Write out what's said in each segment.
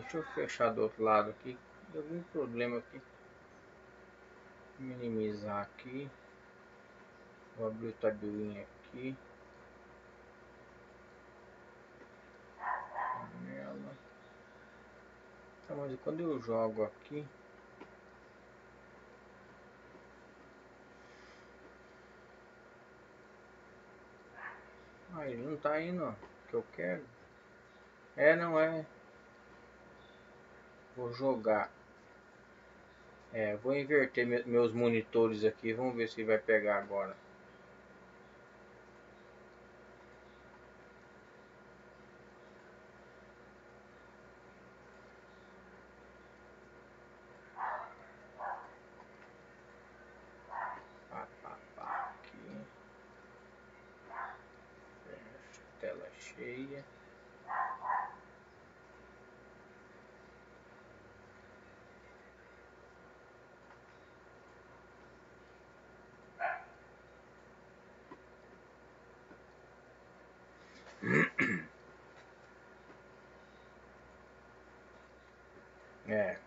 Deixa eu fechar do outro lado aqui. Deu algum problema aqui. Minimizar aqui. Vou abrir o tabuinho aqui. Nela. Tá, mas quando eu jogo aqui. Ah, ele não tá indo, ó, que eu quero. É, não é. Vou jogar. É, vou inverter meus monitores aqui. Vamos ver se vai pegar agora. Aqui. Fecha, tela cheia. É.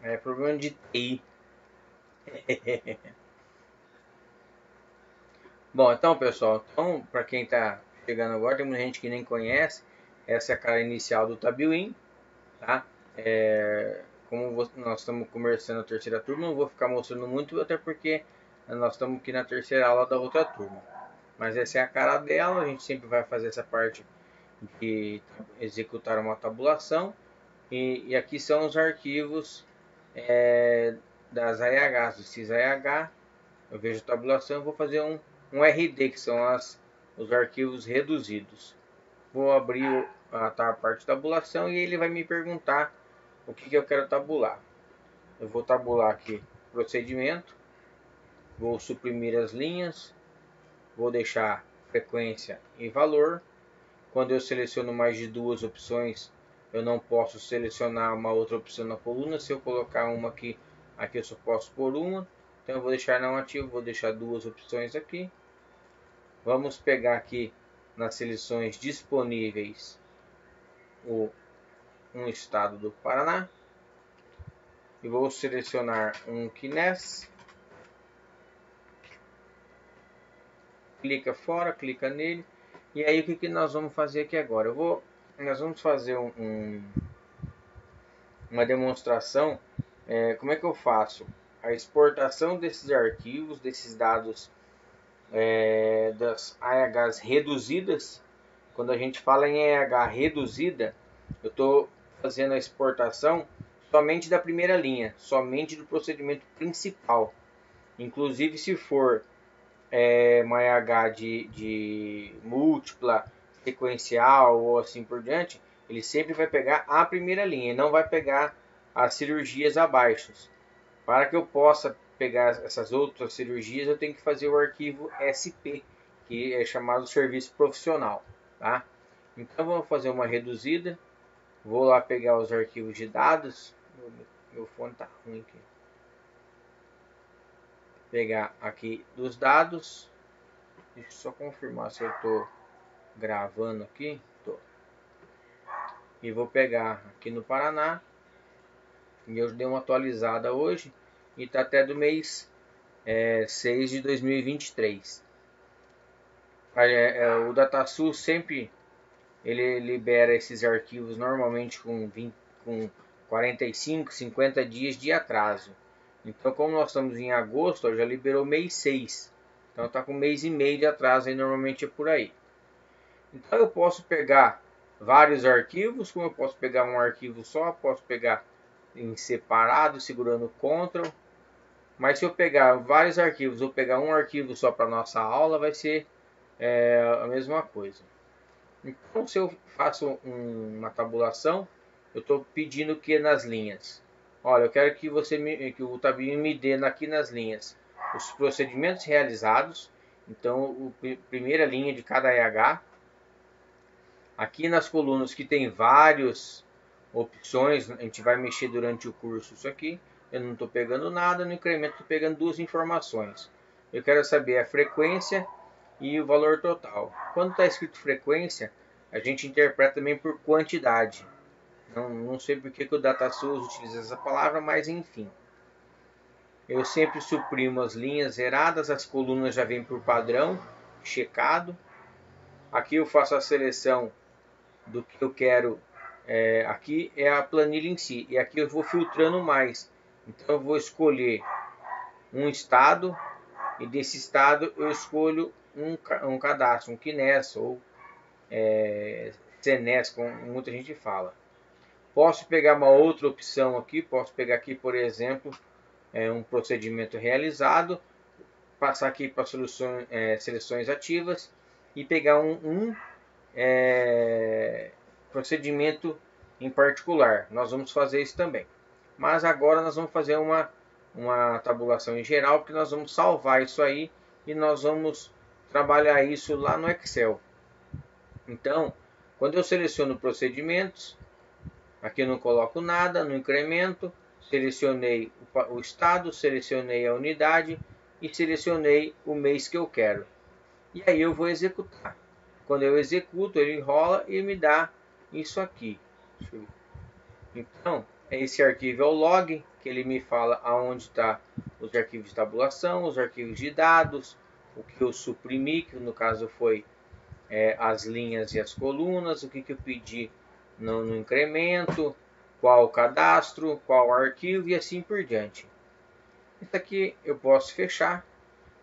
É problema de TI. Bom, então pessoal, então, para quem está chegando agora, tem muita gente que nem conhece. Essa é a cara inicial do Tabuin, tá? Como nós estamos começando a terceira turma, não vou ficar mostrando muito, até porque nós estamos aqui na terceira aula da outra turma. Mas essa é a cara dela, a gente sempre vai fazer essa parte de executar uma tabulação. E aqui são os arquivos das AIHs, do CIS-AIH. Eu vejo a tabulação, eu vou fazer um RD, que são os arquivos reduzidos. Vou abrir a parte de tabulação e ele vai me perguntar o que eu quero tabular. Eu vou tabular aqui procedimento, vou suprimir as linhas, vou deixar frequência e valor. Quando eu seleciono mais de duas opções, eu não posso selecionar uma outra opção na coluna. Se eu colocar uma aqui eu só posso pôr uma. Então eu vou deixar não ativo, vou deixar duas opções aqui. Vamos pegar aqui nas seleções disponíveis um estado do Paraná. E vou selecionar um KNES. Clica fora, clica nele. E aí o que nós vamos fazer aqui agora? Nós vamos fazer uma demonstração. Como é que eu faço a exportação desses arquivos, desses dados das AHs reduzidas. Quando a gente fala em AH reduzida, eu estou fazendo a exportação somente da primeira linha, somente do procedimento principal. Inclusive, se for uma AH de múltipla, sequencial ou assim por diante, ele sempre vai pegar a primeira linha e não vai pegar as cirurgias abaixo. Para que eu possa pegar essas outras cirurgias, eu tenho que fazer o arquivo SP, que é chamado serviço profissional, tá? Então vamos fazer uma reduzida. Vou lá pegar os arquivos de dados. Meu fone tá ruim aqui. Pegar aqui dos dados. Deixa eu só confirmar se eu estou gravando aqui. Tô. E vou pegar aqui no Paraná. E eu dei uma atualizada hoje. E tá até do mês 6 de 2023. O DataSul sempre ele libera esses arquivos normalmente com 45, 50 dias de atraso. Então, como nós estamos em agosto, já liberou mês 6. Então, está com um mês e meio de atraso, aí normalmente é por aí. Então, eu posso pegar vários arquivos, como eu posso pegar um arquivo só, posso pegar em separado, segurando Ctrl. Mas se eu pegar vários arquivos, ou pegar um arquivo só para nossa aula, vai ser a mesma coisa. Então, se eu faço uma tabulação, eu estou pedindo que nas linhas. Olha, eu quero que que o Tabuin me dê aqui nas linhas os procedimentos realizados. Então, primeira linha de cada EH. Aqui nas colunas que tem várias opções, a gente vai mexer durante o curso isso aqui. Eu não estou pegando nada, no incremento estou pegando duas informações. Eu quero saber a frequência e o valor total. Quando está escrito frequência, a gente interpreta também por quantidade. Não sei porque que o DataSource utiliza essa palavra, mas enfim. Eu sempre suprimo as linhas zeradas, as colunas já vêm por padrão, checado. Aqui eu faço a seleção do que eu quero. Aqui é a planilha em si, e aqui eu vou filtrando mais. Então eu vou escolher um estado, e desse estado eu escolho um cadastro, um QNES ou CNES, como muita gente fala. Posso pegar uma outra opção aqui, posso pegar aqui, por exemplo, um procedimento realizado, passar aqui para seleções ativas e pegar um procedimento em particular. Nós vamos fazer isso também. Mas agora nós vamos fazer uma tabulação em geral, porque nós vamos salvar isso aí e nós vamos trabalhar isso lá no Excel. Então, quando eu seleciono procedimentos, aqui eu não coloco nada, no incremento, selecionei o estado, selecionei a unidade e selecionei o mês que eu quero. E aí eu vou executar. Quando eu executo, ele rola e me dá isso aqui. Então, esse arquivo é o log, que ele me fala aonde está os arquivos de tabulação, os arquivos de dados, o que eu suprimi, que no caso foi as linhas e as colunas, o que eu pedi no incremento, qual o cadastro, qual o arquivo e assim por diante. Isso aqui eu posso fechar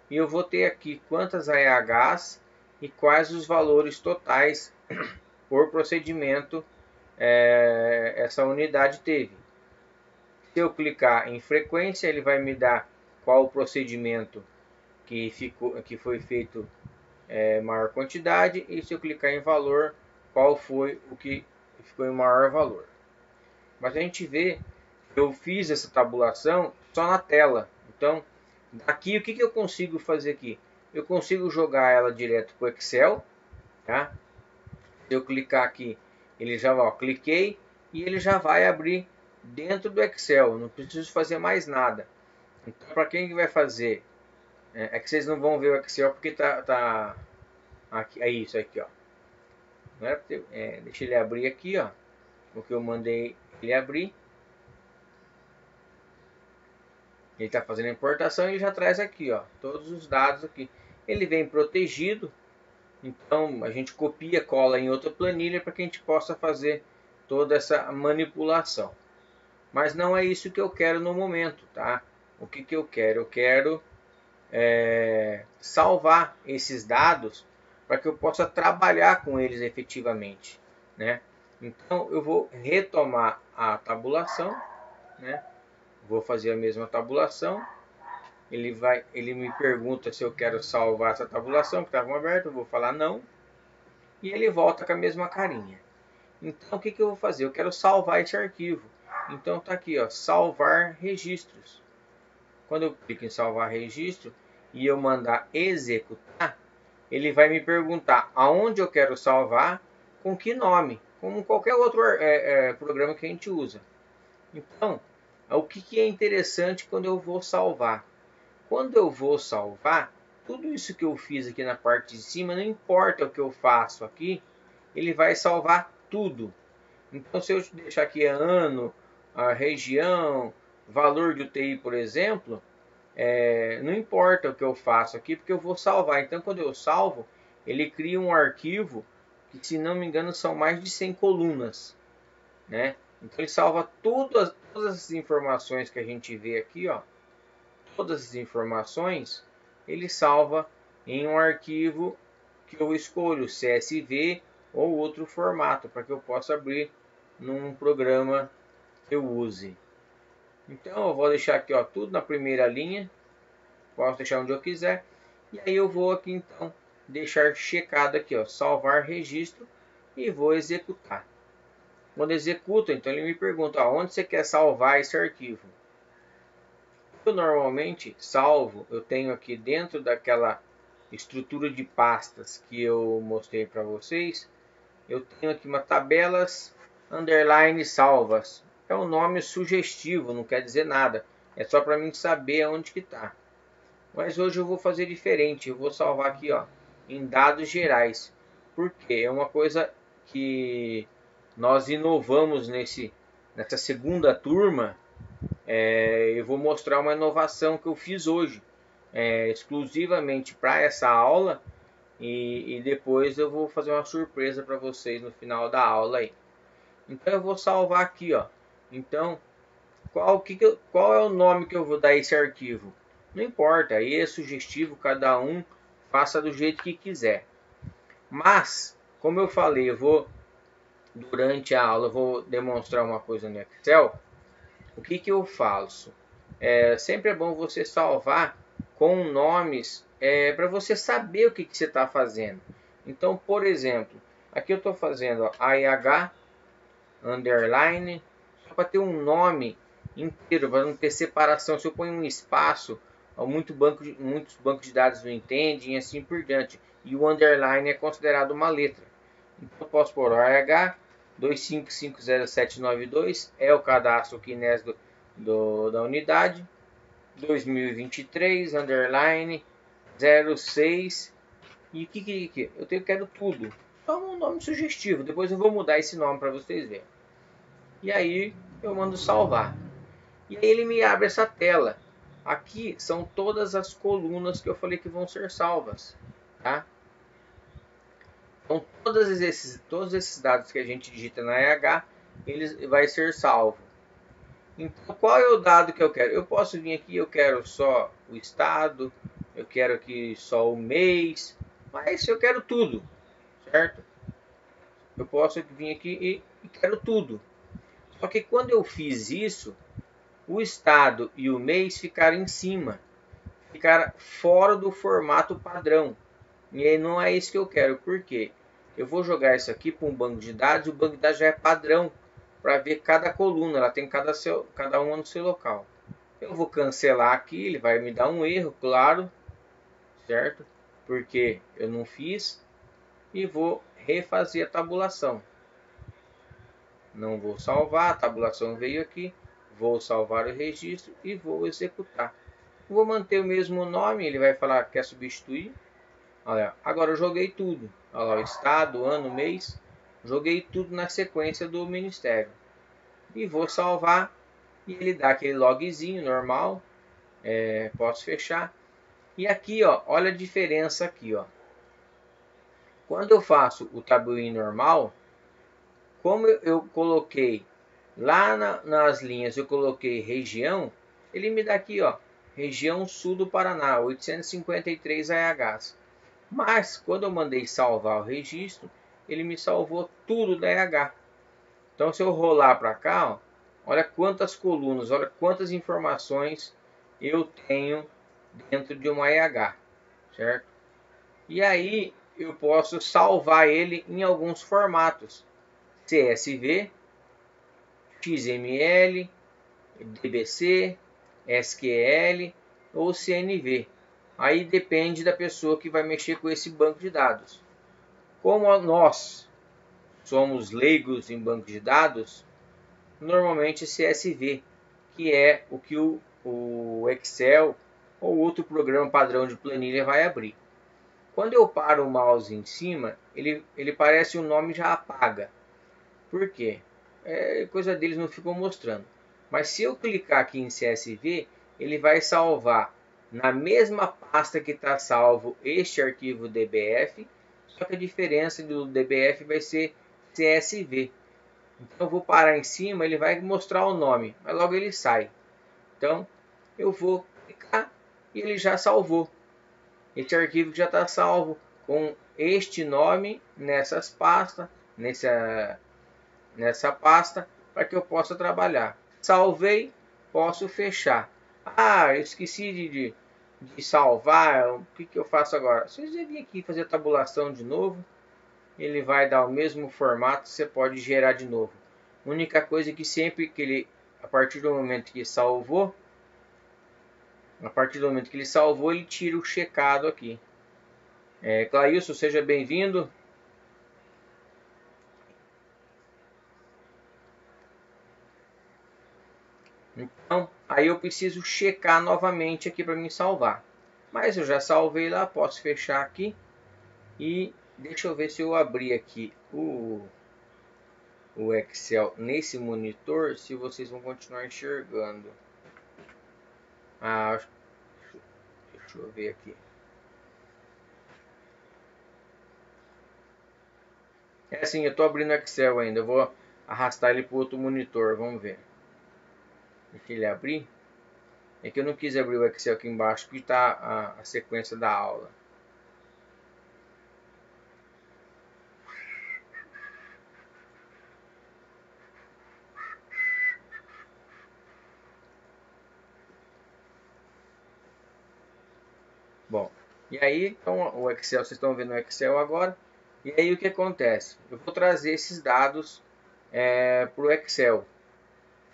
e eu vou ter aqui quantas AEHs e quais os valores totais por procedimento essa unidade teve. Se eu clicar em frequência, ele vai me dar qual o procedimento que foi feito maior quantidade, e se eu clicar em valor, qual foi o que ficou em maior valor. Mas a gente vê que eu fiz essa tabulação só na tela. Então, aqui o que eu consigo fazer aqui? Eu consigo jogar ela direto para o Excel, tá? Se eu clicar aqui, ele já vai, cliquei e ele já vai abrir dentro do Excel. Não preciso fazer mais nada. Então, para quem vai fazer, é que vocês não vão ver o Excel porque tá aqui, é isso aqui, ó. Não era deixa ele abrir aqui, ó. O que eu mandei ele abrir. Ele está fazendo a importação e ele já traz aqui, ó, todos os dados aqui. Ele vem protegido, então a gente copia, cola em outra planilha para que a gente possa fazer toda essa manipulação. Mas não é isso que eu quero no momento, tá? O que eu quero? Eu quero salvar esses dados para que eu possa trabalhar com eles efetivamente, né? Então eu vou retomar a tabulação, né? Vou fazer a mesma tabulação. Ele me pergunta se eu quero salvar essa tabulação que estava aberta, eu vou falar não. E ele volta com a mesma carinha. Então o que eu vou fazer? Eu quero salvar esse arquivo. Então está aqui, ó, salvar registros. Quando eu clico em salvar registro e eu mandar executar, ele vai me perguntar aonde eu quero salvar, com que nome, como qualquer outro programa que a gente usa. Então, o que é interessante quando eu vou salvar? Quando eu vou salvar, tudo isso que eu fiz aqui na parte de cima, não importa o que eu faço aqui, ele vai salvar tudo. Então, se eu deixar aqui ano, a região, valor de UTI, por exemplo, não importa o que eu faço aqui, porque eu vou salvar. Então, quando eu salvo, ele cria um arquivo que, se não me engano, são mais de 100 colunas, né? Então, ele salva todas as informações que a gente vê aqui, ó. Todas as informações, ele salva em um arquivo que eu escolho, CSV ou outro formato, para que eu possa abrir num programa que eu use. Então, eu vou deixar aqui, ó, tudo na primeira linha. Posso deixar onde eu quiser. E aí eu vou aqui então deixar checado aqui, ó, salvar registro e vou executar. Quando executo, então ele me pergunta, ó, onde você quer salvar esse arquivo? Eu normalmente salvo, eu tenho aqui dentro daquela estrutura de pastas que eu mostrei para vocês, eu tenho aqui uma tabelas underline salvas. É um nome sugestivo, não quer dizer nada. É só para mim saber onde que está. Mas hoje eu vou fazer diferente. Eu vou salvar aqui, ó, em dados gerais. Porque é uma coisa que nós inovamos nessa segunda turma. Eu vou mostrar uma inovação que eu fiz hoje, exclusivamente para essa aula, e depois eu vou fazer uma surpresa para vocês no final da aula aí. Então eu vou salvar aqui, ó. Então qual é o nome que eu vou dar a esse arquivo? Não importa, aí é sugestivo, cada um faça do jeito que quiser. Mas, como eu falei, durante a aula eu vou demonstrar uma coisa no Excel. O que eu faço? Sempre é bom você salvar com nomes para você saber o que você está fazendo. Então, por exemplo, aqui eu estou fazendo AIH underline, só para ter um nome inteiro, para não ter separação. Se eu ponho um espaço, muitos bancos de dados não entendem e assim por diante. E o underline é considerado uma letra. Então eu posso pôr AH 2550792, é o cadastro KINES da unidade. 2023 underline 06. E o que eu quero tudo. Só um nome sugestivo. Depois eu vou mudar esse nome para vocês verem. E aí eu mando salvar. E aí ele me abre essa tela. Aqui são todas as colunas que eu falei que vão ser salvas, tá? Então todos esses dados que a gente digita na RH, vai ser salvo. Então qual é o dado que eu quero? Eu posso vir aqui, eu quero só o estado, eu quero aqui só o mês, mas eu quero tudo, certo? Eu posso vir aqui e quero tudo. Só que quando eu fiz isso, o estado e o mês ficaram em cima, ficaram fora do formato padrão. E aí não é isso que eu quero. Por quê? Eu vou jogar isso aqui para um banco de dados, e o banco de dados já é padrão para ver cada coluna, ela tem cada uma no seu local. Eu vou cancelar aqui, ele vai me dar um erro, claro, certo? Porque eu não fiz, e vou refazer a tabulação. Não vou salvar, a tabulação veio aqui, vou salvar o registro e vou executar. Vou manter o mesmo nome, ele vai falar que quer substituir. Olha, agora eu joguei tudo. Olha lá, o estado, ano, mês, joguei tudo na sequência do ministério. E vou salvar e ele dá aquele logzinho normal. Posso fechar. E aqui, ó, olha a diferença aqui, ó. Quando eu faço o tabuinho normal, como eu coloquei lá nas linhas, eu coloquei região, ele me dá aqui, ó, região sul do Paraná, 853 AHs. Mas quando eu mandei salvar o registro, ele me salvou tudo da AH. Então se eu rolar para cá, ó, olha quantas colunas, olha quantas informações eu tenho dentro de uma AH, certo? E aí eu posso salvar ele em alguns formatos: CSV, XML, DBC, SQL ou CNV. Aí depende da pessoa que vai mexer com esse banco de dados. Como nós somos leigos em banco de dados, normalmente CSV, que é o que o Excel ou outro programa padrão de planilha vai abrir. Quando eu paro o mouse em cima, ele parece o nome já apaga. Por quê? Coisa deles, não ficou mostrando. Mas se eu clicar aqui em CSV, ele vai salvar na mesma pasta que está salvo este arquivo DBF, só que a diferença do DBF vai ser CSV. Então eu vou parar em cima, ele vai mostrar o nome, mas logo ele sai. Então eu vou clicar e ele já salvou. Este arquivo já está salvo com este nome nessas pastas, nessa pasta, para que eu possa trabalhar. Salvei, posso fechar. Eu esqueci de salvar, o que eu faço agora? Vocês devem vir aqui fazer a tabulação de novo, ele vai dar o mesmo formato, você pode gerar de novo. A única coisa é que sempre que ele, a partir do momento que salvou, ele tira o checado aqui. Clailson, seja bem-vindo. Então, aí eu preciso checar novamente aqui para me salvar. Mas eu já salvei lá, posso fechar aqui. E deixa eu ver se eu abrir aqui o o Excel nesse monitor se vocês vão continuar enxergando. Deixa eu ver aqui. É assim, eu estou abrindo o Excel ainda. Eu vou arrastar ele para o outro monitor. Vamos ver. Deixa ele abrir. É que eu não quis abrir o Excel aqui embaixo porque está a sequência da aula. Bom, e aí então o Excel, vocês estão vendo o Excel agora. E aí o que acontece? Eu vou trazer esses dados para o Excel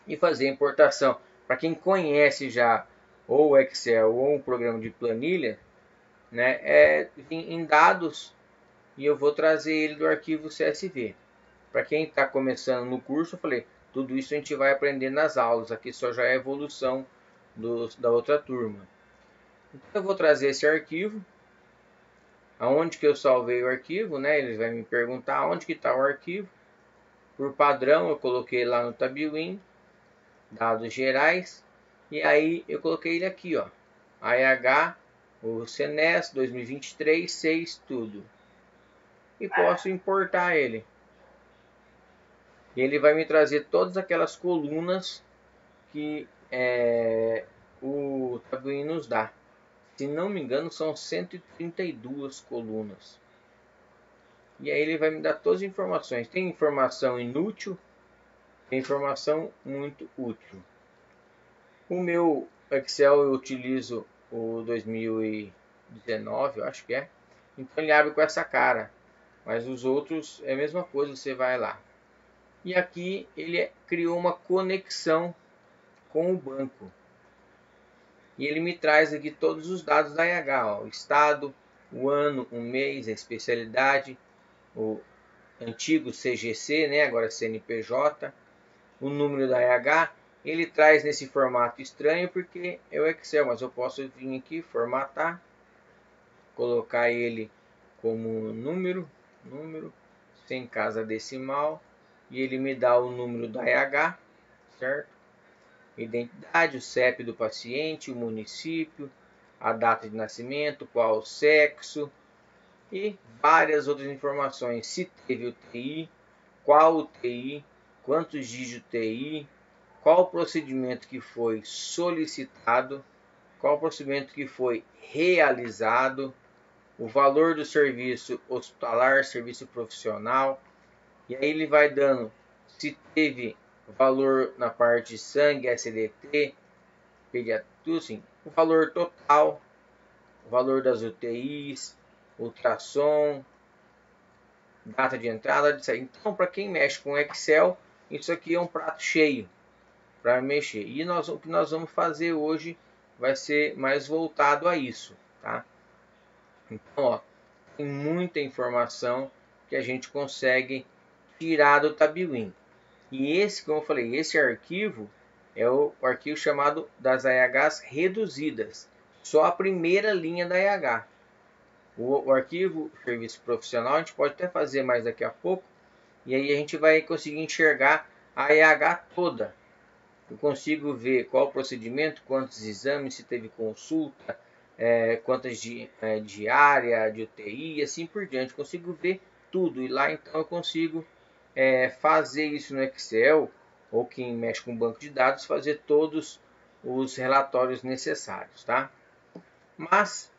e fazer a importação. Para quem conhece já ou o Excel ou um programa de planilha, né, em dados, e eu vou trazer ele do arquivo CSV. Para quem está começando no curso, eu falei, tudo isso a gente vai aprender nas aulas, aqui só já é evolução da outra turma. Então eu vou trazer esse arquivo, aonde que eu salvei o arquivo, né? Ele vai me perguntar onde que está o arquivo. Por padrão eu coloquei lá no TabWin, dados gerais, e aí eu coloquei ele aqui, ó, AEH, o CNES 2023, 6, tudo. E posso importar ele. E ele vai me trazer todas aquelas colunas que o TabWin nos dá. Se não me engano, são 132 colunas. E aí ele vai me dar todas as informações. Tem informação inútil, tem informação muito útil. O meu Excel eu utilizo o 2019, eu acho que é. Então ele abre com essa cara. Mas os outros é a mesma coisa, você vai lá. E aqui ele criou uma conexão com o banco. E ele me traz aqui todos os dados da IH, ó, o estado, o ano, o mês, a especialidade, o antigo CGC, né, agora CNPJ, o número da IH. Ele traz nesse formato estranho porque é o Excel, mas eu posso vir aqui, formatar, colocar ele como número, sem casa decimal, e ele me dá o número da IH, certo? Identidade, o CEP do paciente, o município, a data de nascimento, qual o sexo e várias outras informações. Se teve UTI, qual UTI, quantos dias de UTI, qual o procedimento que foi solicitado, qual o procedimento que foi realizado, o valor do serviço hospitalar, serviço profissional, e aí ele vai dando se teve valor na parte de sangue, SDT, pediatria, assim, o valor total, o valor das UTIs, ultrassom, data de entrada, etc. Então, para quem mexe com Excel, isso aqui é um prato cheio para mexer. E o que nós vamos fazer hoje vai ser mais voltado a isso, tá? Então, ó, tem muita informação que a gente consegue tirar do TabWin. E esse, como eu falei, esse arquivo é o arquivo chamado das AHs reduzidas. Só a primeira linha da AH. O arquivo serviço profissional a gente pode até fazer mais daqui a pouco. E aí a gente vai conseguir enxergar a AH toda. Eu consigo ver qual o procedimento, quantos exames, se teve consulta, quantas diária de UTI e assim por diante. Consigo ver tudo. E lá então eu consigo fazer isso no Excel, ou quem mexe com banco de dados, fazer todos os relatórios necessários, tá? Mas,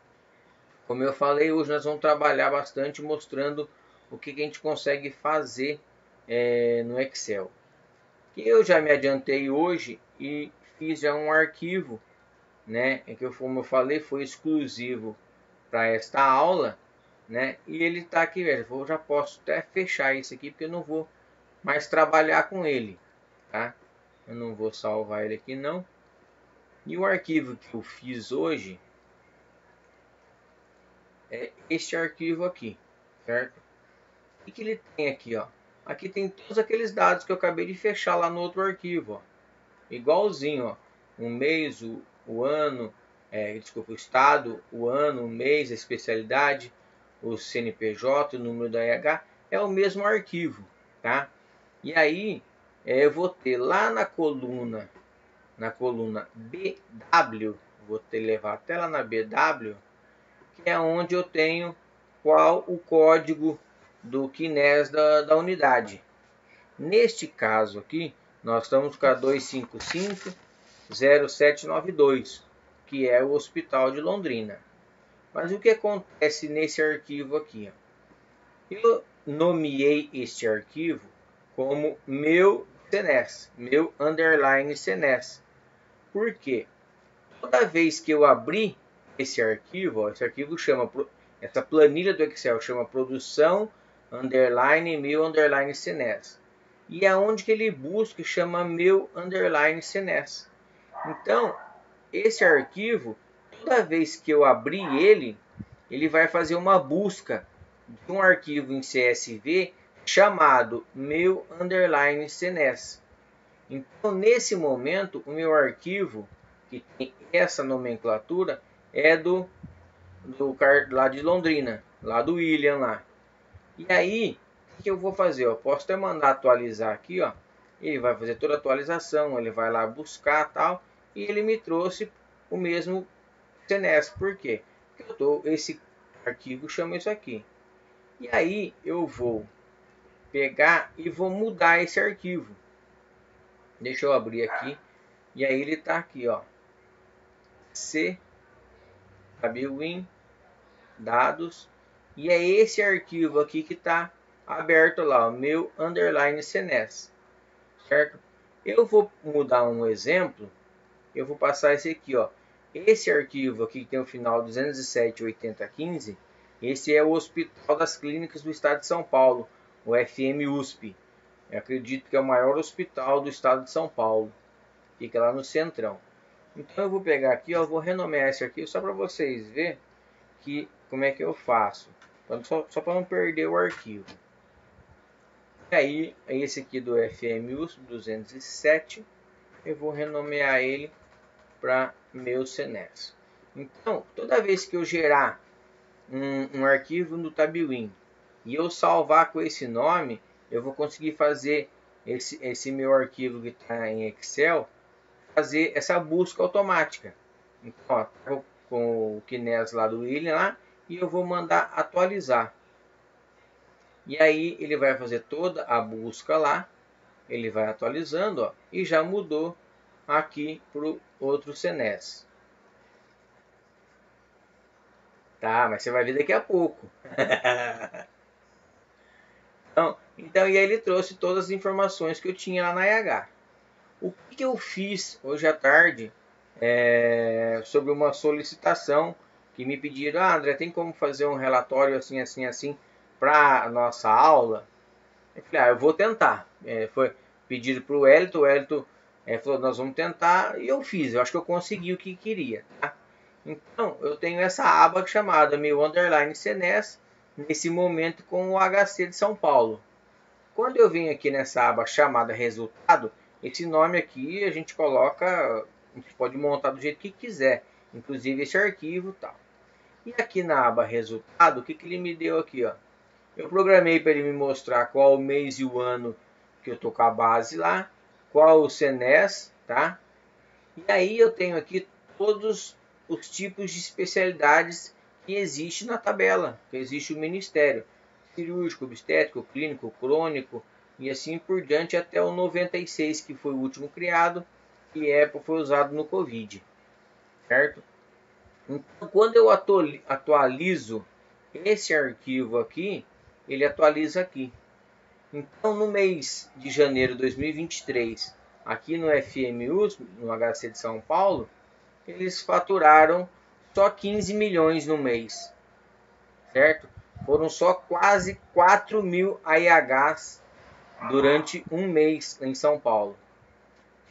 como eu falei, hoje nós vamos trabalhar bastante mostrando o que a gente consegue fazer no Excel. E eu já me adiantei hoje e fiz já um arquivo, né? Que como eu falei, foi exclusivo para esta aula, né? E ele está aqui, velho. Eu já posso até fechar isso aqui porque eu não vou mais trabalhar com ele, tá? Eu não vou salvar ele aqui não. E o arquivo que eu fiz hoje é este arquivo aqui, certo? O que ele tem aqui, ó? Aqui tem todos aqueles dados que eu acabei de fechar lá no outro arquivo, ó. Igualzinho, ó. O mês, o ano, desculpa, o estado, o ano, o mês, a especialidade, o CNPJ, o número da IH, é o mesmo arquivo, tá? E aí eu vou ter lá na coluna BW, vou ter levar até lá na BW, que é onde eu tenho qual o código do KNES da unidade. Neste caso aqui, nós estamos com a 2550792, que é o Hospital de Londrina. Mas o que acontece nesse arquivo aqui? Eu nomeei este arquivo como meu CNES, meu underline CNES. Por quê? Toda vez que eu abrir esse arquivo chama, essa planilha do Excel chama produção underline meu underline CNES. E aonde que ele busca chama meu underline CNES. Então, esse arquivo, toda vez que eu abrir ele vai fazer uma busca de um arquivo em CSV chamado meu underline CNES. Então, nesse momento, o meu arquivo que tem essa nomenclatura é lá de Londrina, lá do William lá. E aí, o que eu vou fazer? Eu posso até mandar atualizar aqui, ó. Ele vai fazer toda a atualização, ele vai lá buscar tal, e ele me trouxe o mesmo CNES. Por quê? Porque esse arquivo chama isso aqui. E aí eu vou pegar e vou mudar esse arquivo. Deixa eu abrir aqui. E aí ele está aqui, ó. CWin dados. E é esse arquivo aqui que está aberto lá, o meu underline CNES. Certo? Eu vou mudar um exemplo. Eu vou passar esse aqui, ó. Esse arquivo aqui que tem o final 207.80.15. Esse é o Hospital das Clínicas do Estado de São Paulo, o FMUSP. Eu acredito que é o maior hospital do Estado de São Paulo. Fica lá no Centrão. Então eu vou pegar aqui, ó, vou renomear esse aqui só para vocês verem que, como é que eu faço. Só para não perder o arquivo. E aí, esse aqui do FMUSP 207, eu vou renomear ele para meu CNES. Então, toda vez que eu gerar um arquivo no TabWin e eu salvar com esse nome, eu vou conseguir fazer esse meu arquivo que está em Excel, fazer essa busca automática. Então, ó, com o KNES lá do William lá, e eu vou mandar atualizar. E aí ele vai fazer toda a busca lá, ele vai atualizando, ó, e já mudou aqui para o outro CNES. Tá, mas você vai ver daqui a pouco. Então, e aí ele trouxe todas as informações que eu tinha lá na IH. O que eu fiz hoje à tarde sobre uma solicitação que me pediram, André, tem como fazer um relatório assim, assim, assim para a nossa aula? Eu falei, eu vou tentar. Foi pedido para o Hélito falou, nós vamos tentar, e eu fiz, eu acho que eu consegui o que queria. Tá? Então, eu tenho essa aba chamada meu underline CNES, nesse momento com o HC de São Paulo. Quando eu venho aqui nessa aba chamada resultado, esse nome aqui a gente coloca, a gente pode montar do jeito que quiser, inclusive esse arquivo e tal. E aqui na aba resultado, o que ele me deu aqui, ó? Eu programei para ele me mostrar qual o mês e o ano que eu tô com a base lá, qual o CNES, tá? E aí eu tenho aqui todos os tipos de especialidades que existe na tabela, que existe o Ministério. Cirúrgico, obstétrico, clínico, crônico e assim por diante até o 96, que foi o último criado, que foi usado no Covid, certo? Então, quando eu atualizo esse arquivo aqui, ele atualiza aqui. Então, no mês de janeiro de 2023, aqui no FMUS, no HC de São Paulo, eles faturaram só 15 milhões no mês, certo? Foram só quase 4 mil AIHs durante um mês em São Paulo,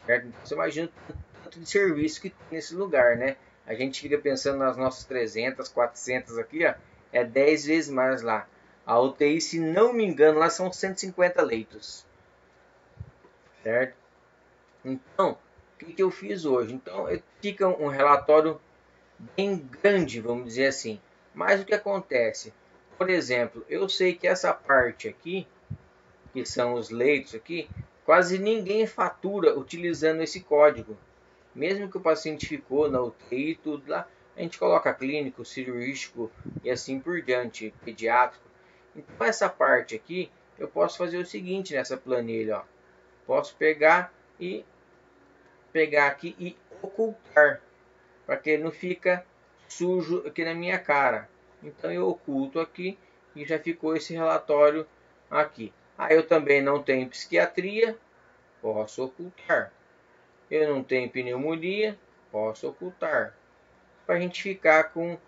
certo? Então, você imagina o tanto de serviço que tem nesse lugar, né? A gente fica pensando nas nossas 300, 400 aqui, ó, é 10 vezes mais lá. A UTI, se não me engano, lá são 150 leitos, certo? Então, o que eu fiz hoje? Então, fica um relatório bem grande, vamos dizer assim. Mas o que acontece? Por exemplo, eu sei que essa parte aqui, que são os leitos aqui, quase ninguém fatura utilizando esse código. Mesmo que o paciente ficou na UTI e tudo lá, a gente coloca clínico, cirúrgico e assim por diante, pediátrico. Então essa parte aqui, eu posso fazer o seguinte nessa planilha, ó. Posso pegar aqui e ocultar, para que ele não fica sujo aqui na minha cara. Então eu oculto aqui e já ficou esse relatório aqui. Eu também não tenho psiquiatria, posso ocultar. Eu não tenho pneumonia, posso ocultar. Para a gente ficar com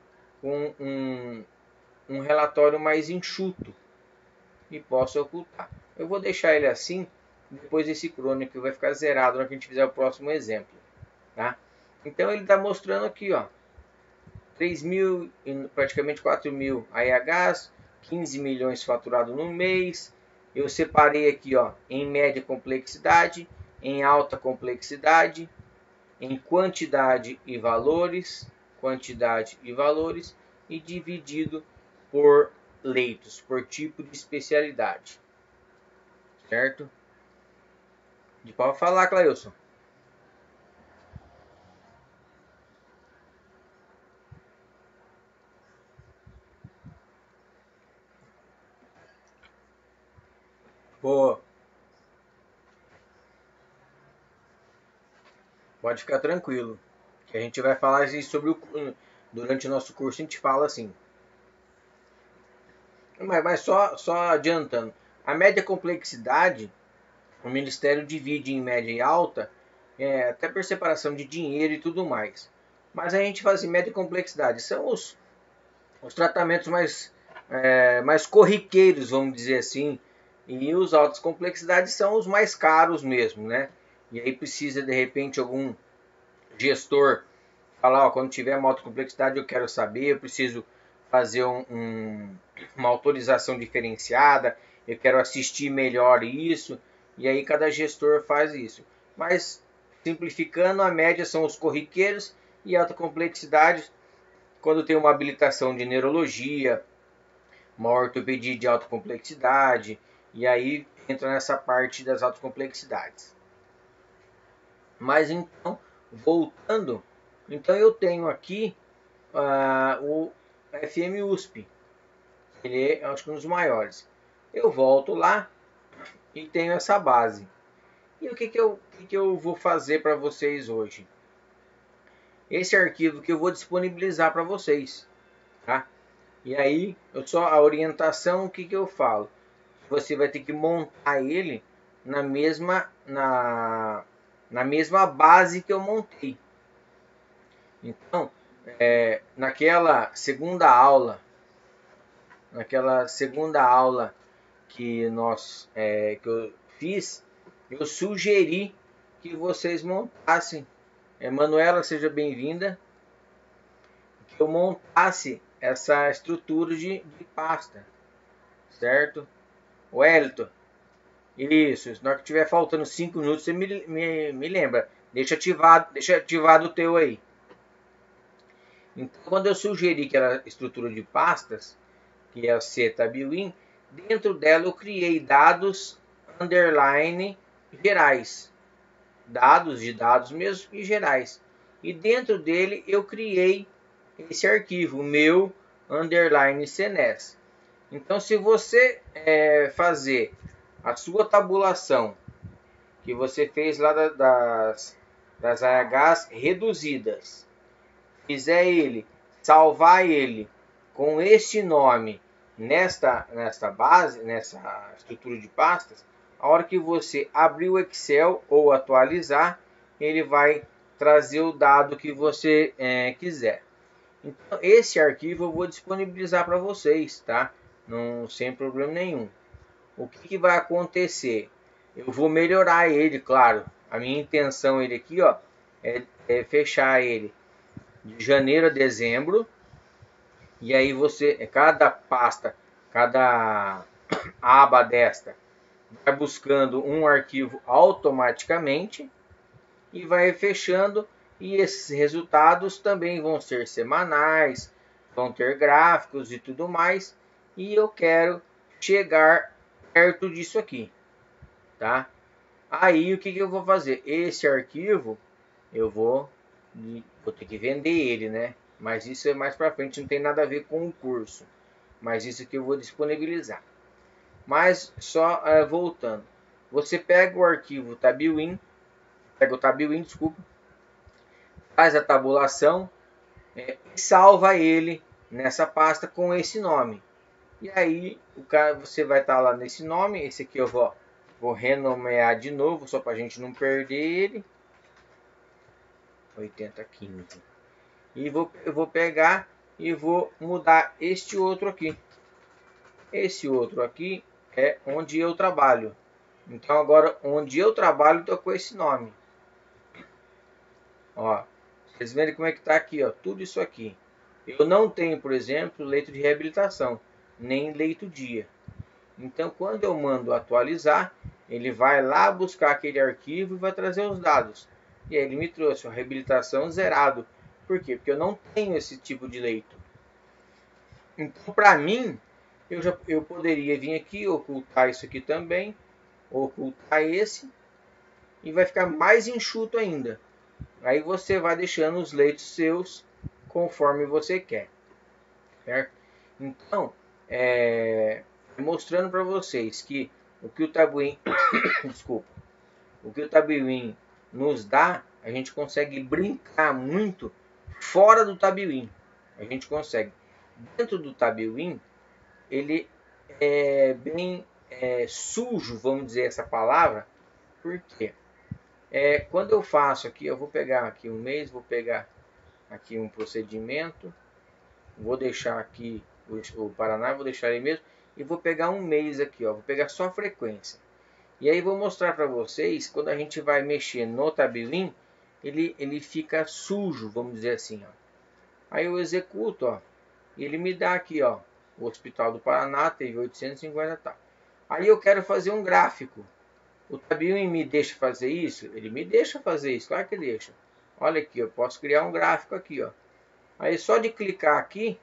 um relatório mais enxuto. E posso ocultar. Eu vou deixar ele assim, depois esse crônico vai ficar zerado na hora que a gente fizer o próximo exemplo. Tá? Então ele está mostrando aqui, ó, 3.000, praticamente 4.000 AIHs, 15 milhões faturado no mês. Eu separei aqui, ó, em média complexidade, em alta complexidade, em quantidade e valores, e dividido por leitos, por tipo de especialidade. Certo? Pode falar, Clailson. Boa. Pode ficar tranquilo. Que a gente vai falar sobre durante o nosso curso, a gente fala assim. Mas só adiantando. A média complexidade, o Ministério divide em média e alta, até por separação de dinheiro e tudo mais. Mas a gente faz em média complexidade. São os tratamentos mais corriqueiros, vamos dizer assim. E os altas complexidades são os mais caros mesmo, né? E aí precisa, de repente, algum gestor falar, ó, quando tiver uma alta complexidade eu quero saber, eu preciso fazer uma autorização diferenciada, eu quero assistir melhor isso, e aí cada gestor faz isso. Mas, simplificando, a média são os corriqueiros e alta complexidade, quando tem uma habilitação de neurologia, uma ortopedia de alta complexidade, e aí entra nessa parte das altas complexidades. Mas então, voltando, então eu tenho aqui o FM USP, ele é, acho que um dos maiores. Eu volto lá e tenho essa base. E o que eu vou fazer para vocês hoje? Esse arquivo que eu vou disponibilizar para vocês, tá? E aí, a orientação, o que eu falo? Você vai ter que montar ele na mesma base que eu montei. Então, naquela segunda aula que eu fiz, eu sugeri que vocês montassem. Manuela, seja bem-vinda. Que eu montasse essa estrutura de pasta, certo? Wellington, isso. Na hora que tiver faltando 5 minutos, você me lembra. Deixa ativado o teu aí. Então, quando eu sugeri que era estrutura de pastas, que é a CTabWin, dentro dela eu criei dados underline gerais. Dados de dados mesmo e gerais. E dentro dele eu criei esse arquivo, meu underline CNES. Então, se você fazer a sua tabulação que você fez lá das AHs reduzidas, fizer salvar ele com este nome nesta base, nessa estrutura de pastas, a hora que você abrir o Excel ou atualizar, ele vai trazer o dado que você quiser. Então, esse arquivo eu vou disponibilizar para vocês, tá? Não, sem problema nenhum. O que vai acontecer? Eu vou melhorar ele, claro. A minha intenção ele aqui, ó, é fechar ele de janeiro a dezembro. E aí cada pasta, cada aba desta, vai buscando um arquivo automaticamente e vai fechando. E esses resultados também vão ser semanais, vão ter gráficos e tudo mais. E eu quero chegar perto disso aqui. tá? Aí o que, que eu vou fazer? Esse arquivo eu vou ter que vender ele, né? Mas isso é mais para frente, não tem nada a ver com o curso. Mas isso aqui eu vou disponibilizar. Mas só voltando, você pega o arquivo TabWin, pega o TabWin, desculpa, faz a tabulação e salva ele nessa pasta com esse nome. E aí você vai estar lá nesse nome. Esse aqui eu vou renomear de novo, só para a gente não perder ele. 8015. E eu vou pegar e vou mudar este outro aqui. Esse outro aqui é onde eu trabalho. Então agora onde eu trabalho estou com esse nome. Ó, vocês verem como é que está aqui, ó, tudo isso aqui. Eu não tenho, por exemplo, leito de reabilitação, nem leito dia. Então, quando eu mando atualizar, ele vai lá buscar aquele arquivo e vai trazer os dados. E aí ele me trouxe a reabilitação zerado. Por quê? Porque eu não tenho esse tipo de leito. Então, para mim, eu poderia vir aqui, ocultar isso aqui também, ocultar esse, e vai ficar mais enxuto ainda. Aí você vai deixando os leitos seus conforme você quer, certo? Então, mostrando para vocês que o que o TabWin, desculpa, o que o TabWin nos dá, a gente consegue brincar muito fora do TabWin. A gente consegue. Dentro do TabWin, ele é bem sujo, vamos dizer essa palavra, porque quando eu faço aqui, eu vou pegar aqui um mês, vou pegar aqui um procedimento, vou deixar aqui o Paraná, vou deixar ele mesmo, e vou pegar um mês aqui, ó, vou pegar só a frequência. E aí vou mostrar para vocês, quando a gente vai mexer no TabWin, ele fica sujo, vamos dizer assim, ó. Aí eu executo, ó, e ele me dá aqui, ó, o Hospital do Paraná teve 850 e tal. Aí eu quero fazer um gráfico. O TabWin me deixa fazer isso? Ele me deixa fazer isso, claro que deixa. Olha aqui, eu posso criar um gráfico aqui, ó. Aí só de clicar aqui,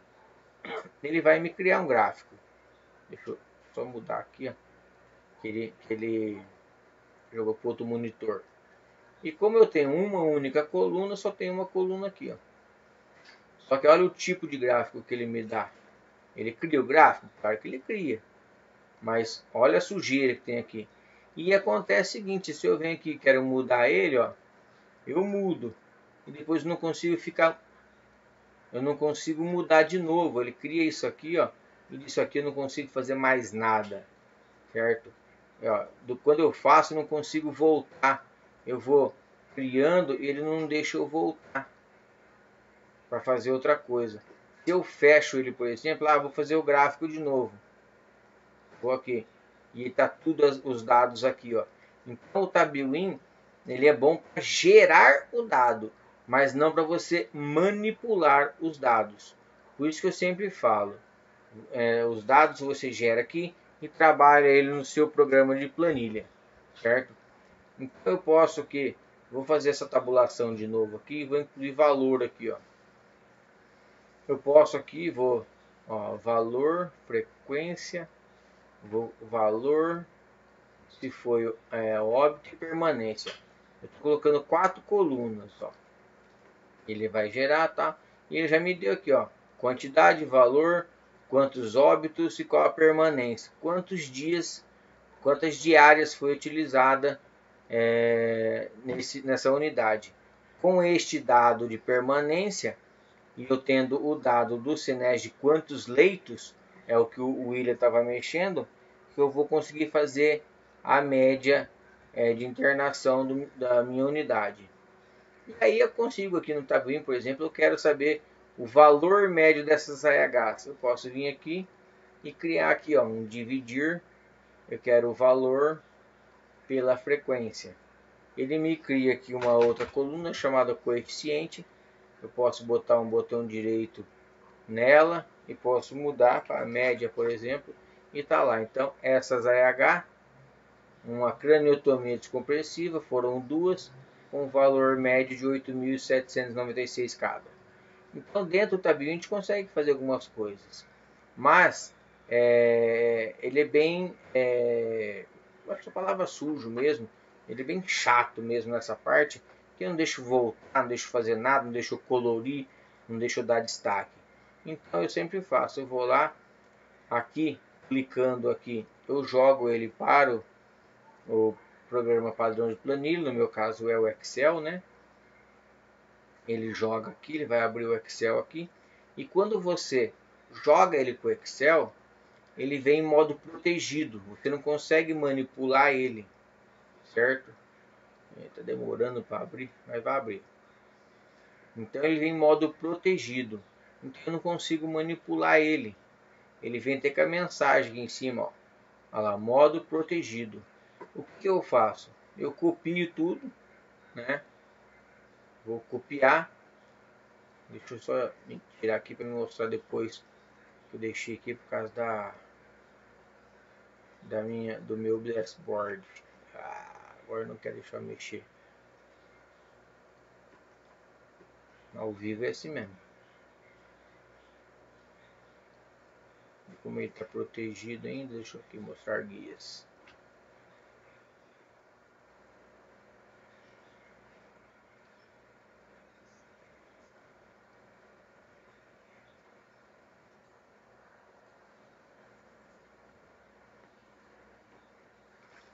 ele vai me criar um gráfico. Deixa eu só mudar aqui, ó, que ele jogou para outro monitor. E como eu tenho uma única coluna, só tem uma coluna aqui, ó. Só que olha o tipo de gráfico que ele me dá. Ele cria o gráfico? Claro que ele cria. Mas olha a sujeira que tem aqui. E acontece o seguinte, se eu venho aqui e quero mudar ele, ó, eu mudo. E depois não consigo ficar... Eu não consigo mudar de novo. Ele cria isso aqui, ó. E disso aqui eu não consigo fazer mais nada. Certo? Ó, quando eu faço, eu não consigo voltar. Eu vou criando e ele não deixa eu voltar para fazer outra coisa. Se eu fecho ele, por exemplo, vou fazer o gráfico de novo. Vou aqui. E está tudo os dados aqui, ó. Então o TabWin, ele é bom para gerar o dado, mas não para você manipular os dados. Por isso que eu sempre falo, os dados você gera aqui e trabalha ele no seu programa de planilha, certo? Então eu posso aqui, vou fazer essa tabulação de novo aqui, vou incluir valor aqui, ó. Eu posso aqui, valor, frequência, valor, se foi óbito e permanência. Eu estou colocando 4 colunas, ó. Ele vai gerar, tá? E ele já me deu aqui, ó, quantidade, valor, quantos óbitos e qual a permanência. Quantos dias, quantas diárias foi utilizada nessa unidade. Com este dado de permanência, e eu tendo o dado do SENES de quantos leitos, é o que o William estava mexendo, que eu vou conseguir fazer a média de internação da minha unidade. E aí eu consigo aqui no TabWin, por exemplo, eu quero saber o valor médio dessas AHs. Eu posso vir aqui e criar aqui, ó, um dividir. Eu quero o valor pela frequência. Ele me cria aqui uma outra coluna chamada coeficiente. Eu posso botar um botão direito nela e posso mudar para a média, por exemplo, e está lá. Então, essas AH, uma craniotomia descompressiva, foram duas, com valor médio de 8.796 cada. Então, dentro do TabWin a gente consegue fazer algumas coisas, mas ele é bem essa palavra sujo mesmo, ele é bem chato mesmo nessa parte, que eu não deixo voltar, não deixo fazer nada, não deixo colorir, não deixo dar destaque. Então eu sempre faço, eu vou lá, aqui, clicando aqui, eu jogo ele para o programa padrão de planilha, no meu caso é o Excel, né? Ele joga aqui, ele vai abrir o Excel aqui, e quando você joga ele para o Excel, ele vem em modo protegido, você não consegue manipular ele, certo? Está demorando para abrir, mas vai abrir. Então ele vem em modo protegido, então eu não consigo manipular ele. Ele vem até com a mensagem aqui em cima, ó. Olha lá, modo protegido. O que eu faço? Eu copio tudo, né? Vou copiar. Deixa eu só tirar aqui para mostrar depois que eu deixei aqui por causa do meu dashboard. Agora não quero deixar eu mexer. Ao vivo é assim mesmo. Como ele está protegido ainda, deixa eu aqui mostrar guias.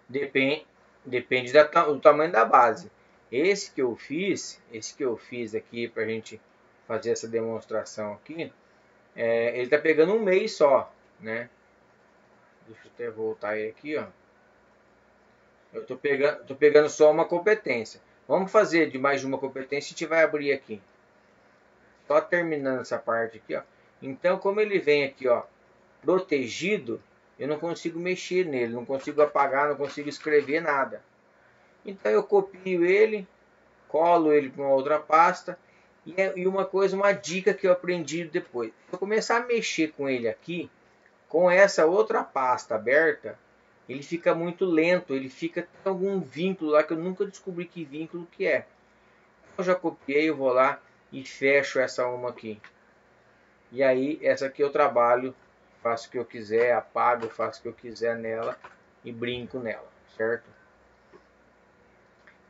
Depende do tamanho da base. Esse que eu fiz aqui para a gente fazer essa demonstração aqui, ele está pegando um mês só, né? Deixa eu até voltar ele aqui, ó. Eu tô pegando só uma competência. Vamos fazer de mais de uma competência e a gente vai abrir aqui. Só terminando essa parte aqui, ó. Então, como ele vem aqui, ó, protegido, eu não consigo mexer nele, não consigo apagar, não consigo escrever nada. Então eu copio ele, colo ele para uma outra pasta. E uma dica que eu aprendi depois. Se eu começar a mexer com ele aqui, com essa outra pasta aberta, ele fica muito lento, ele fica com algum vínculo lá que eu nunca descobri que vínculo que é. Eu já copiei, eu vou lá e fecho essa uma aqui. E aí essa aqui eu trabalho, faço o que eu quiser, apago, faço o que eu quiser nela e brinco nela, certo?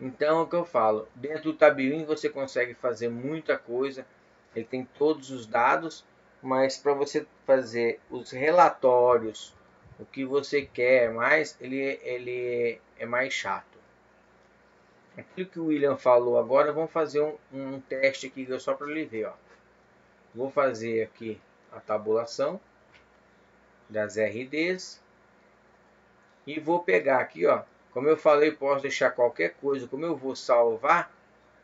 Então é o que eu falo, dentro do Tabuin você consegue fazer muita coisa, ele tem todos os dados, mas para você fazer os relatórios, o que você quer mais, ele é mais chato. Aquilo que o William falou agora, vamos fazer um teste aqui só para ele ver. Ó. Vou fazer aqui a tabulação das RDs e vou pegar aqui, ó. Como eu falei, posso deixar qualquer coisa, como eu vou salvar,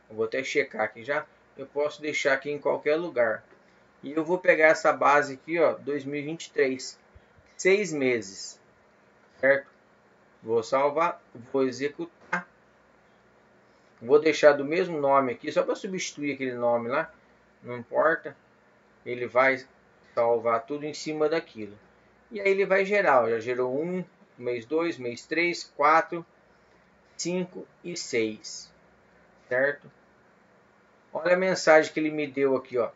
eu vou até checar aqui já, eu posso deixar aqui em qualquer lugar. E eu vou pegar essa base aqui, ó, 2023, 6 meses, certo? Vou salvar, vou executar, vou deixar do mesmo nome aqui, só para substituir aquele nome lá, não importa, ele vai salvar tudo em cima daquilo. E aí ele vai gerar, ó, já gerou 1, mês 2, mês 3, 4, 5 e 6, certo? Olha a mensagem que ele me deu aqui, ó.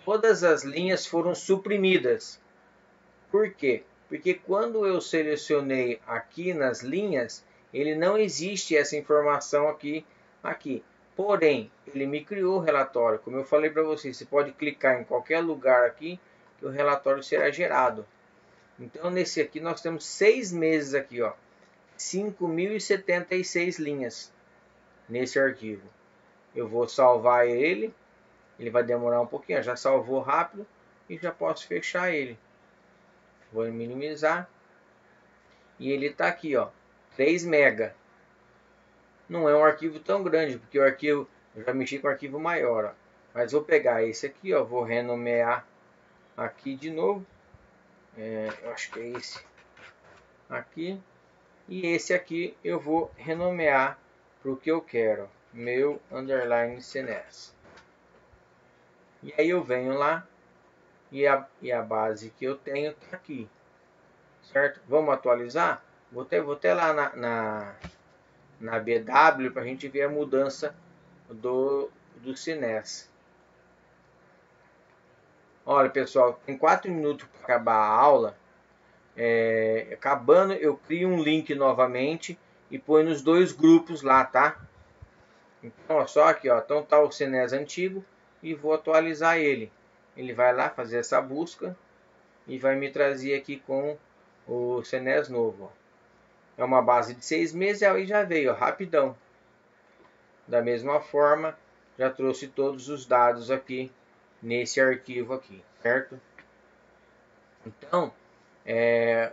Todas as linhas foram suprimidas. Por quê? Porque quando eu selecionei aqui nas linhas, ele não existe essa informação aqui. Porém, ele me criou o relatório. Como eu falei para vocês, você pode clicar em qualquer lugar aqui que o relatório será gerado. Então, nesse aqui nós temos 6 meses aqui, ó. 5.076 linhas nesse arquivo. Eu vou salvar ele. Ele vai demorar um pouquinho. Já salvou rápido e já posso fechar ele. Vou minimizar. E ele está aqui, ó, 3 MB. Não é um arquivo tão grande, porque o arquivo, eu já mexi com um arquivo maior, ó. Mas vou pegar esse aqui, ó, vou renomear aqui de novo. Eu acho que é esse aqui. E esse aqui eu vou renomear para o que eu quero, meu underline CNES. E aí eu venho lá e a base que eu tenho está aqui, certo? Vamos atualizar? Vou até lá na BW para a gente ver a mudança do CNES. Olha, pessoal, tem 4 minutos para acabar a aula. Acabando, eu crio um link novamente e põe nos dois grupos lá, tá? Então, ó, só aqui, ó, então tá o Senes antigo e vou atualizar ele. Ele vai lá fazer essa busca e vai me trazer aqui com o Senes novo, ó. É uma base de 6 meses, aí já veio, ó, rapidão. Da mesma forma, já trouxe todos os dados aqui nesse arquivo aqui, certo? Então,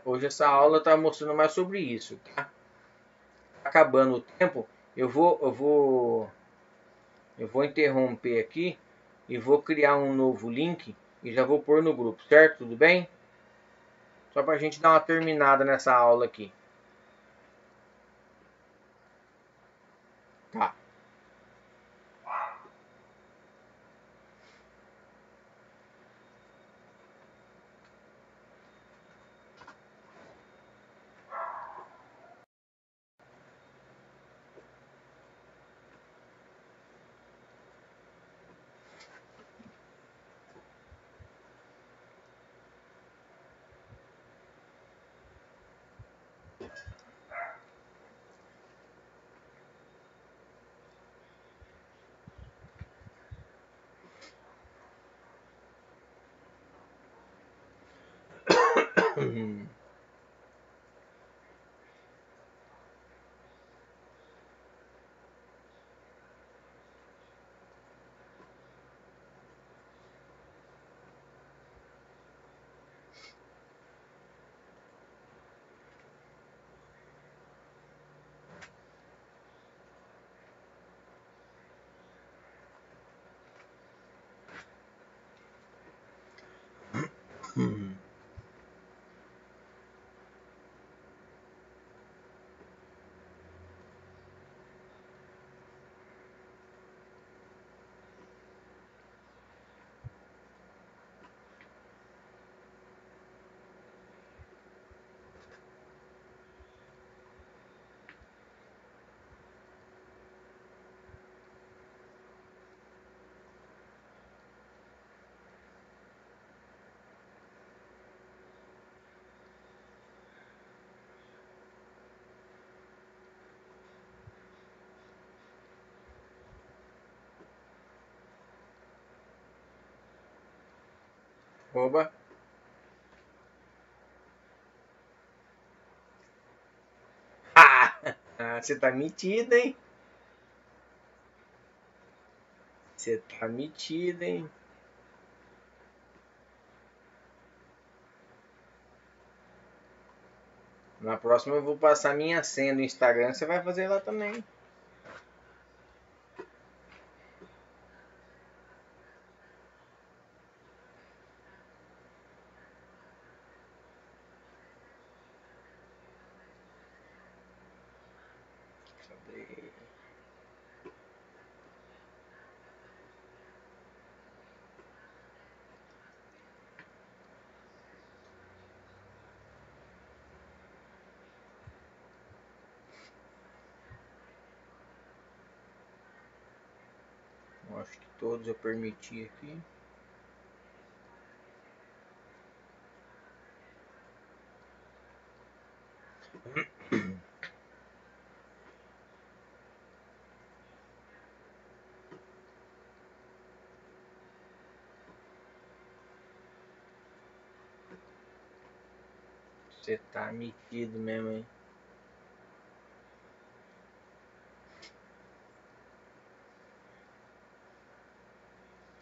hoje essa aula está mostrando mais sobre isso, tá? Acabando o tempo, eu vou interromper aqui e vou criar um novo link e já vou pôr no grupo, certo? Tudo bem? Só para a gente dar uma terminada nessa aula aqui. Tá. Oba. Você tá metido, hein? Você tá metido, hein? Na próxima eu vou passar minha senha do Instagram, você vai fazer lá também. Cadê? Eu acho que todos eu permiti aqui. Você tá metido mesmo, hein?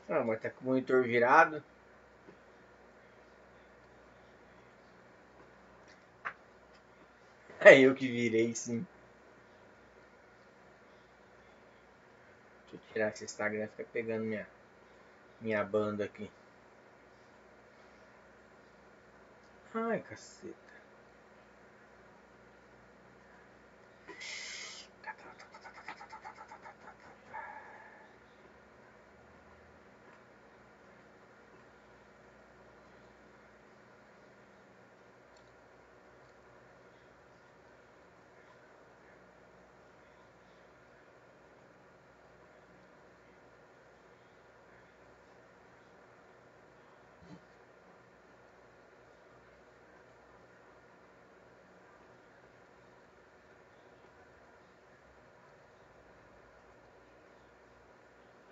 Ah, mas tá com o monitor virado. É eu que virei, sim. Deixa eu tirar esse Instagram, fica pegando minha banda aqui. Ai, caceta.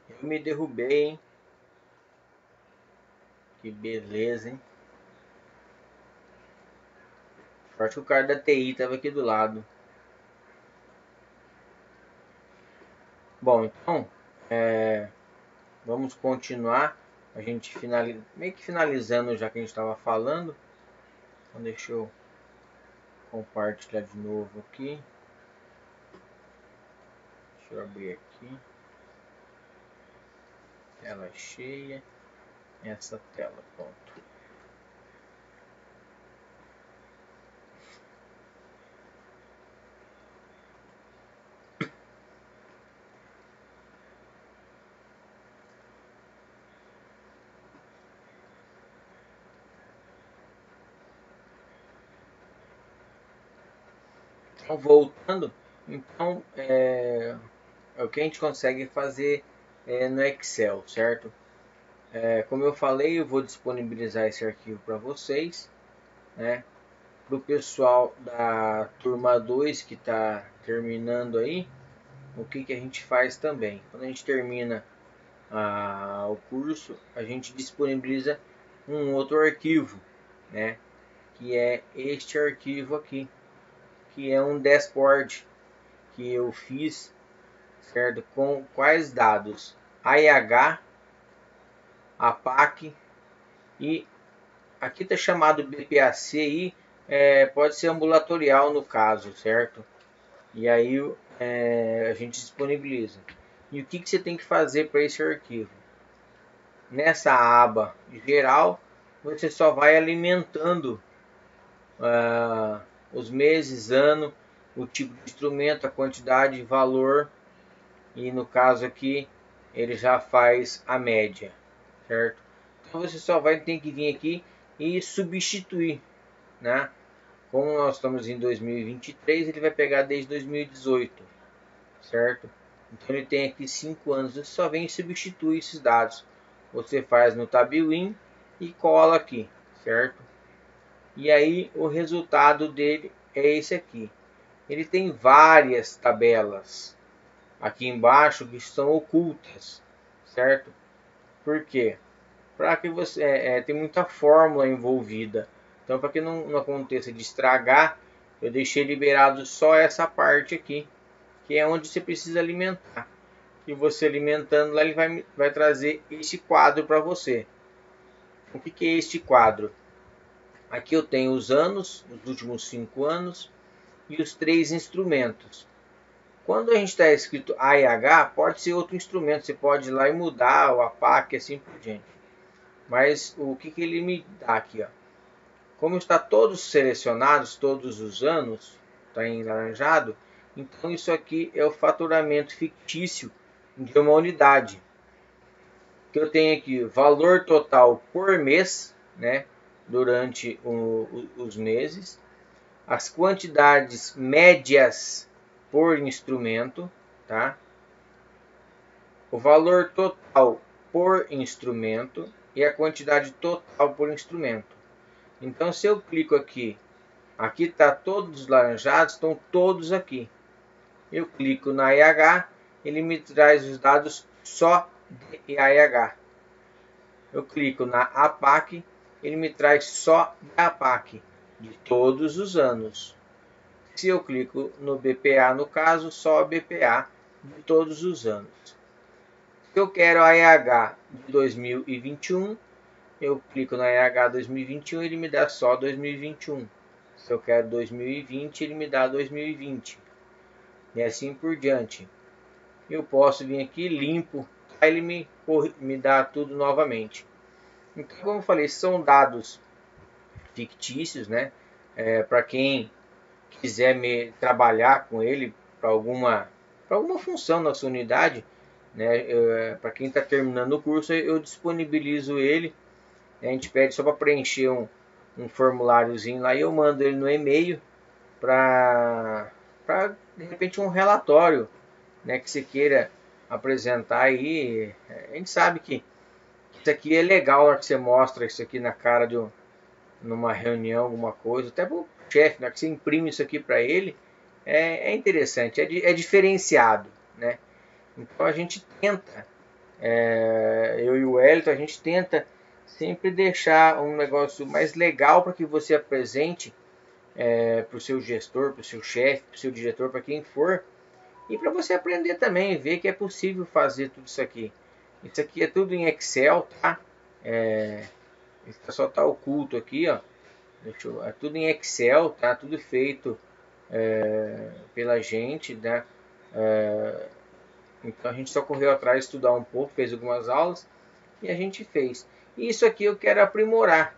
Eu me derrubei, hein? Que beleza, hein? Sorte que o cara da TI tava aqui do lado. Bom, então, vamos continuar. A gente meio que finalizando já que a gente estava falando. Então deixa eu compartilhar de novo aqui. Deixa eu abrir aqui. Tela cheia. Essa tela, pronto. Então, voltando, então é o que a gente consegue fazer no Excel, certo? Como eu falei, eu vou disponibilizar esse arquivo para vocês, né? Para o pessoal da turma 2 que está terminando aí, o que a gente faz também? Quando a gente termina o curso, a gente disponibiliza um outro arquivo, né? Que é este arquivo aqui, que é um dashboard que eu fiz, certo? Com quais dados? AIH, APAC e aqui está chamado BPAC aí, pode ser ambulatorial no caso, certo? E aí a gente disponibiliza. E o que você tem que fazer para esse arquivo? Nessa aba geral, você só vai alimentando os meses, ano, o tipo de instrumento, a quantidade, valor, e no caso aqui ele já faz a média, certo? Então você só vai ter que vir aqui e substituir, né? Como nós estamos em 2023, ele vai pegar desde 2018, certo? Então ele tem aqui 5 anos, você só vem e substitui esses dados. Você faz no Tabuin e cola aqui, certo? E aí o resultado dele é esse aqui. Ele tem várias tabelas aqui embaixo que estão ocultas, certo? Por quê? Para que você tem muita fórmula envolvida. Então, para que não aconteça de estragar, eu deixei liberado só essa parte aqui, que é onde você precisa alimentar. E você alimentando lá, ele vai trazer esse quadro para você. O que é este quadro? Aqui eu tenho os anos, os últimos 5 anos, e os 3 instrumentos. Quando a gente está escrito AIH, pode ser outro instrumento, você pode ir lá e mudar o APAC e assim por diante. Mas o que ele me dá aqui? Ó? Como está todos selecionados, todos os anos, está em laranjado, então isso aqui é o faturamento fictício de uma unidade. Que eu tenho aqui valor total por mês, né, durante os meses, as quantidades médias por instrumento, tá? O valor total por instrumento e a quantidade total por instrumento. Então, se eu clico aqui, aqui está todos os laranjados, estão todos aqui. Eu clico na IH, ele me traz os dados só de IH. Eu clico na APAC, ele me traz só da APAC, de todos os anos. Se eu clico no BPA, no caso, só BPA de todos os anos. Se eu quero a EH de 2021, eu clico na EH 2021 e ele me dá só 2021. Se eu quero 2020, ele me dá 2020. E assim por diante. Eu posso vir aqui, limpo, aí ele me dá tudo novamente. Então, como eu falei, são dados fictícios, né? Para quem quiser trabalhar com ele para alguma função na sua unidade, né? Para quem está terminando o curso, eu disponibilizo ele. A gente pede só para preencher um formuláriozinho lá e eu mando ele no e-mail para de repente um relatório, né, que você queira apresentar aí. A gente sabe que isso aqui é legal na hora que você mostra isso aqui na cara de numa reunião, alguma coisa, até para o chefe, né, que você imprime isso aqui para ele, é interessante, é diferenciado, né? Então a gente tenta eu e o Wellington, a gente tenta sempre deixar um negócio mais legal para que você apresente para o seu gestor, para o seu chefe, para o seu diretor, para quem for, e para você aprender também, ver que é possível fazer tudo isso aqui. Isso aqui é tudo em Excel, tá? Só tá oculto aqui, ó. É tudo em Excel, tá? Tudo feito pela gente, né? Então a gente só correu atrás, estudar um pouco, fez algumas aulas e a gente fez. E isso aqui eu quero aprimorar.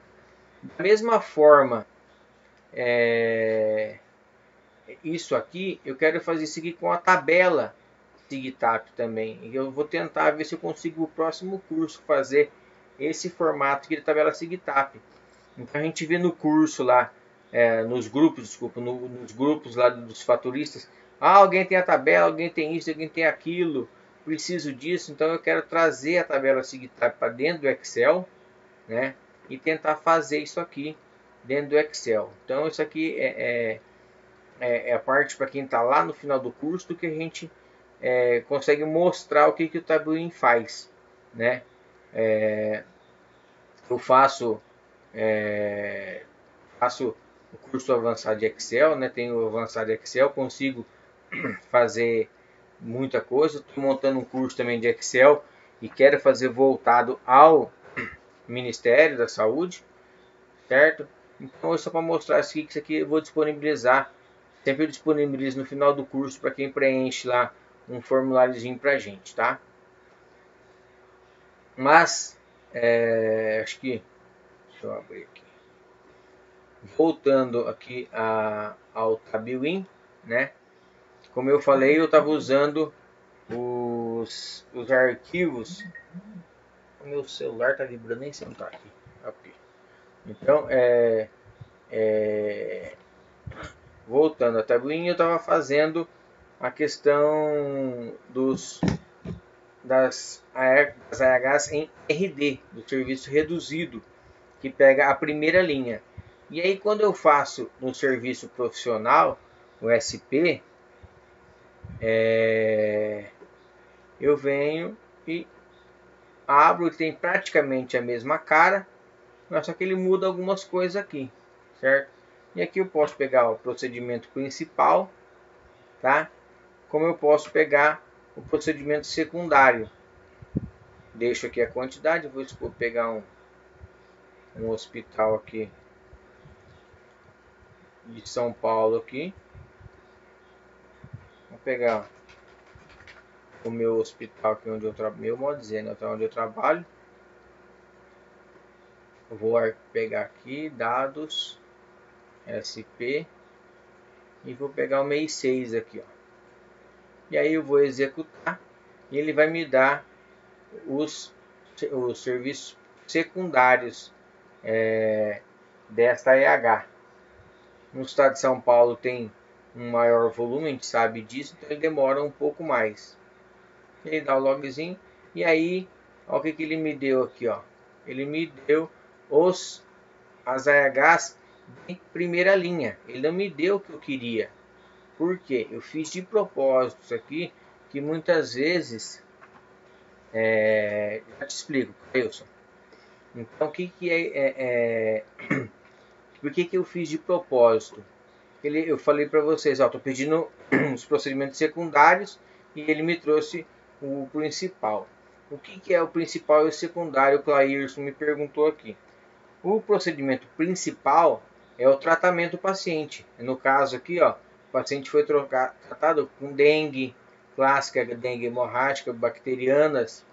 Da mesma forma, isso aqui, eu quero fazer isso aqui com a tabela SIGTAP também. E eu vou tentar ver se eu consigo no próximo curso fazer esse formato aqui de tabela SIGTAP. Então a gente vê no curso lá, nos grupos, desculpa, nos grupos lá dos faturistas, alguém tem a tabela, alguém tem isso, alguém tem aquilo, preciso disso, então eu quero trazer a tabela SIGTAP para dentro do Excel, né? E tentar fazer isso aqui dentro do Excel. Então isso aqui é a parte para quem está lá no final do curso do que a gente consegue mostrar o que o Tabuin faz, né? Eu faço o curso avançado de Excel, né? Tenho o avançado de Excel, consigo fazer muita coisa. Estou montando um curso também de Excel e quero fazer voltado ao Ministério da Saúde, certo? Então é só para mostrar isso aqui eu vou disponibilizar. Sempre eu disponibilizo no final do curso para quem preenche lá um formuláriozinho para a gente, tá? Mas, acho que, deixa eu abrir aqui. Voltando aqui ao Tabuin, né? Como eu falei, eu estava usando os arquivos. O meu celular está vibrando, nem sei onde está aqui. Okay. Então, voltando a Tabuin, eu estava fazendo a questão das AHs em RD, do serviço reduzido, que pega a primeira linha. E aí quando eu faço no serviço profissional, o SP, eu venho e abro, e tem praticamente a mesma cara, mas só que ele muda algumas coisas aqui, certo? E aqui eu posso pegar o procedimento principal, tá? Como eu posso pegar o procedimento secundário. Deixo aqui a quantidade, vou pegar um hospital aqui de São Paulo aqui. Vou pegar o meu hospital aqui onde eu trabalho, meu modo de dizer, né? Onde eu trabalho. Eu vou pegar aqui dados SP e vou pegar o mês 6 aqui, ó. E aí eu vou executar e ele vai me dar os serviços secundários desta EH. No estado de São Paulo tem um maior volume, a gente sabe disso, então ele demora um pouco mais. Ele dá o logzinho e aí, olha o que ele me deu aqui, ó. Ele me deu as AHs de primeira linha. Ele não me deu o que eu queria. Por quê? Eu fiz de propósito isso aqui, que muitas vezes já te explico, Wilson. Então, o que por que eu fiz de propósito? Eu falei para vocês, ó, tô pedindo os procedimentos secundários e ele me trouxe o principal. O que é o principal e o secundário? O Clairson me perguntou aqui. O procedimento principal é o tratamento do paciente. No caso aqui, ó, o paciente foi tratado com dengue clássica, dengue hemorrágica, bacterianas.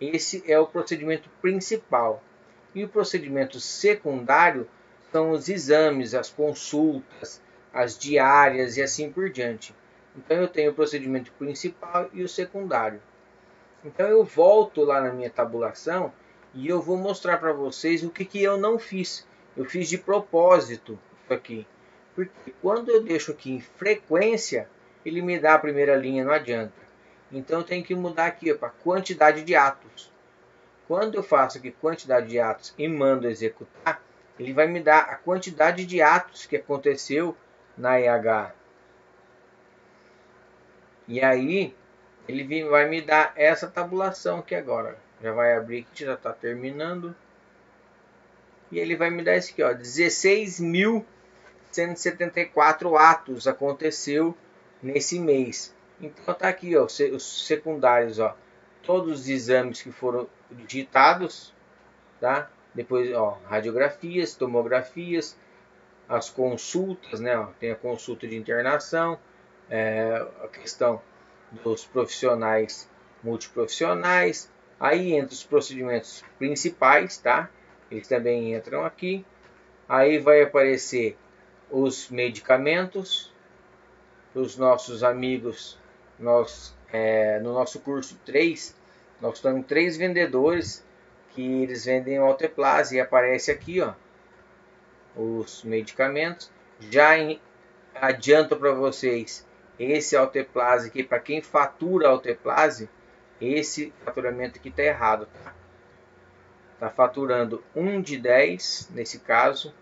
Esse é o procedimento principal. E o procedimento secundário são os exames, as consultas, as diárias e assim por diante. Então eu tenho o procedimento principal e o secundário. Então eu volto lá na minha tabulação e eu vou mostrar para vocês o que eu não fiz. Eu fiz de propósito isso aqui. Porque quando eu deixo aqui em frequência, ele me dá a primeira linha, não adianta. Então eu tenho que mudar aqui para quantidade de atos. Quando eu faço aqui quantidade de atos e mando executar, ele vai me dar a quantidade de atos que aconteceu na EH. E aí ele vai me dar essa tabulação aqui agora. Já vai abrir aqui, já está terminando. E ele vai me dar esse aqui, ó, 16.174 atos aconteceu nesse mês. Então tá aqui, ó, os secundários, ó, todos os exames que foram digitados, tá? Depois, ó, radiografias, tomografias, as consultas, né? Ó, tem a consulta de internação, a questão dos profissionais multiprofissionais. Aí entra os procedimentos principais, tá? Eles também entram aqui. Aí vai aparecer os medicamentos. Os nossos amigos, no nosso curso 3, nós temos 3 vendedores que eles vendem o Alteplase e aparece aqui, ó, os medicamentos. Já adianto para vocês, esse Alteplase aqui, para quem fatura Alteplase, esse faturamento aqui está errado, tá? Tá faturando 1 de 10, nesse caso,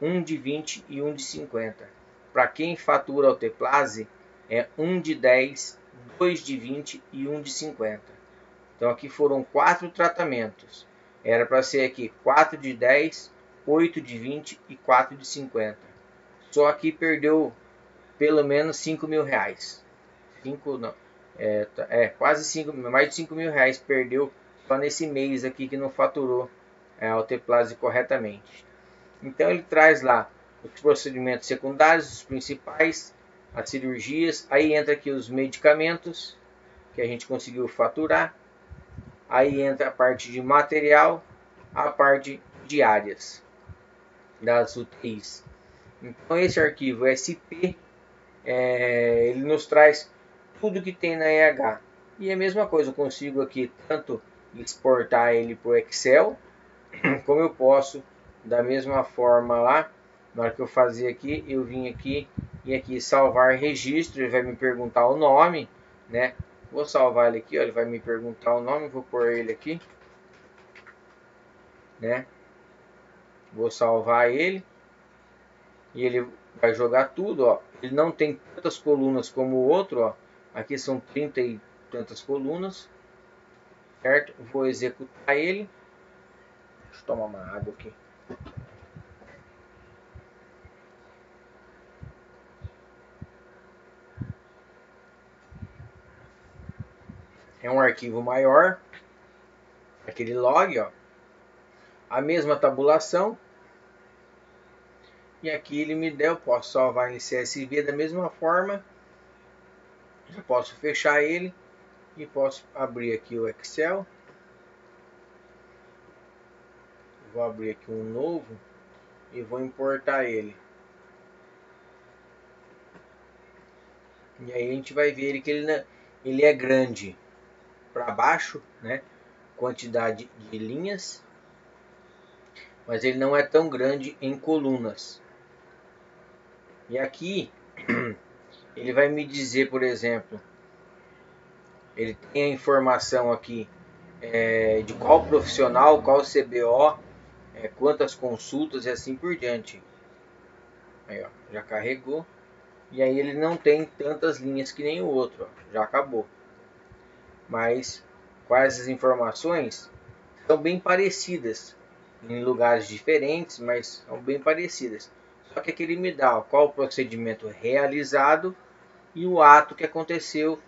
1 de 20 e 1 de 50. Para quem fatura Alteplase, é 1 de 10, 2 de 20 e 1 de 50. Então aqui foram 4 tratamentos. Era para ser aqui 4 de 10, 8 de 20 e 4 de 50. Só aqui perdeu pelo menos 5 mil reais. 5, não, quase 5, mais de 5 mil reais perdeu só nesse mês aqui que não faturou a Alteplase corretamente. Então ele traz lá os procedimentos secundários, os principais, as cirurgias, aí entra aqui os medicamentos que a gente conseguiu faturar, aí entra a parte de material, a parte de áreas das UTIs. Então esse arquivo SP, ele nos traz tudo que tem na EH. E a mesma coisa, eu consigo aqui tanto exportar ele para o Excel, como eu posso da mesma forma lá, na hora que eu fazer aqui, eu vim aqui e aqui salvar registro, ele vai me perguntar o nome, né? Vou salvar ele aqui, ó, ele vai me perguntar o nome, vou pôr ele aqui, né? Vou salvar ele e ele vai jogar tudo, ó. Ele não tem tantas colunas como o outro, ó. Aqui são 30 e tantas colunas, certo? Vou executar ele. Deixa eu tomar uma água aqui. É um arquivo maior, aquele log, ó, a mesma tabulação, e aqui ele me deu, eu posso salvar em CSV da mesma forma, eu posso fechar ele e posso abrir aqui o Excel, vou abrir aqui um novo e vou importar ele, e aí a gente vai ver que ele é grande para baixo, né, quantidade de linhas, mas ele não é tão grande em colunas. E aqui ele vai me dizer, por exemplo, ele tem a informação aqui de qual profissional, qual CBO, quantas consultas e assim por diante. Aí, ó, já carregou. E aí ele não tem tantas linhas que nem o outro, ó, já acabou. Mas quais as informações são bem parecidas em lugares diferentes, mas são bem parecidas. Só que aqui ele me dá qual o procedimento realizado e o ato que aconteceu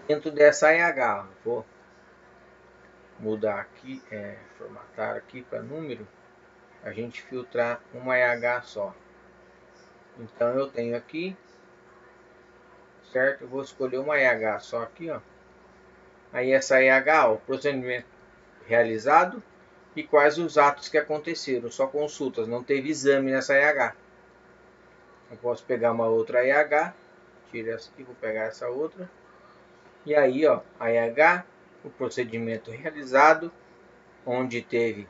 dentro dessa AH. Vou mudar aqui, formatar aqui para número, a gente filtrar uma EH só. Então eu tenho aqui, certo? Eu vou escolher uma EH só aqui, ó. Aí essa EH, o procedimento realizado e quais os atos que aconteceram, só consultas, não teve exame nessa EH. Eu posso pegar uma outra EH, tira essa aqui, vou pegar essa outra. E aí, ó, a EH, o procedimento realizado, onde teve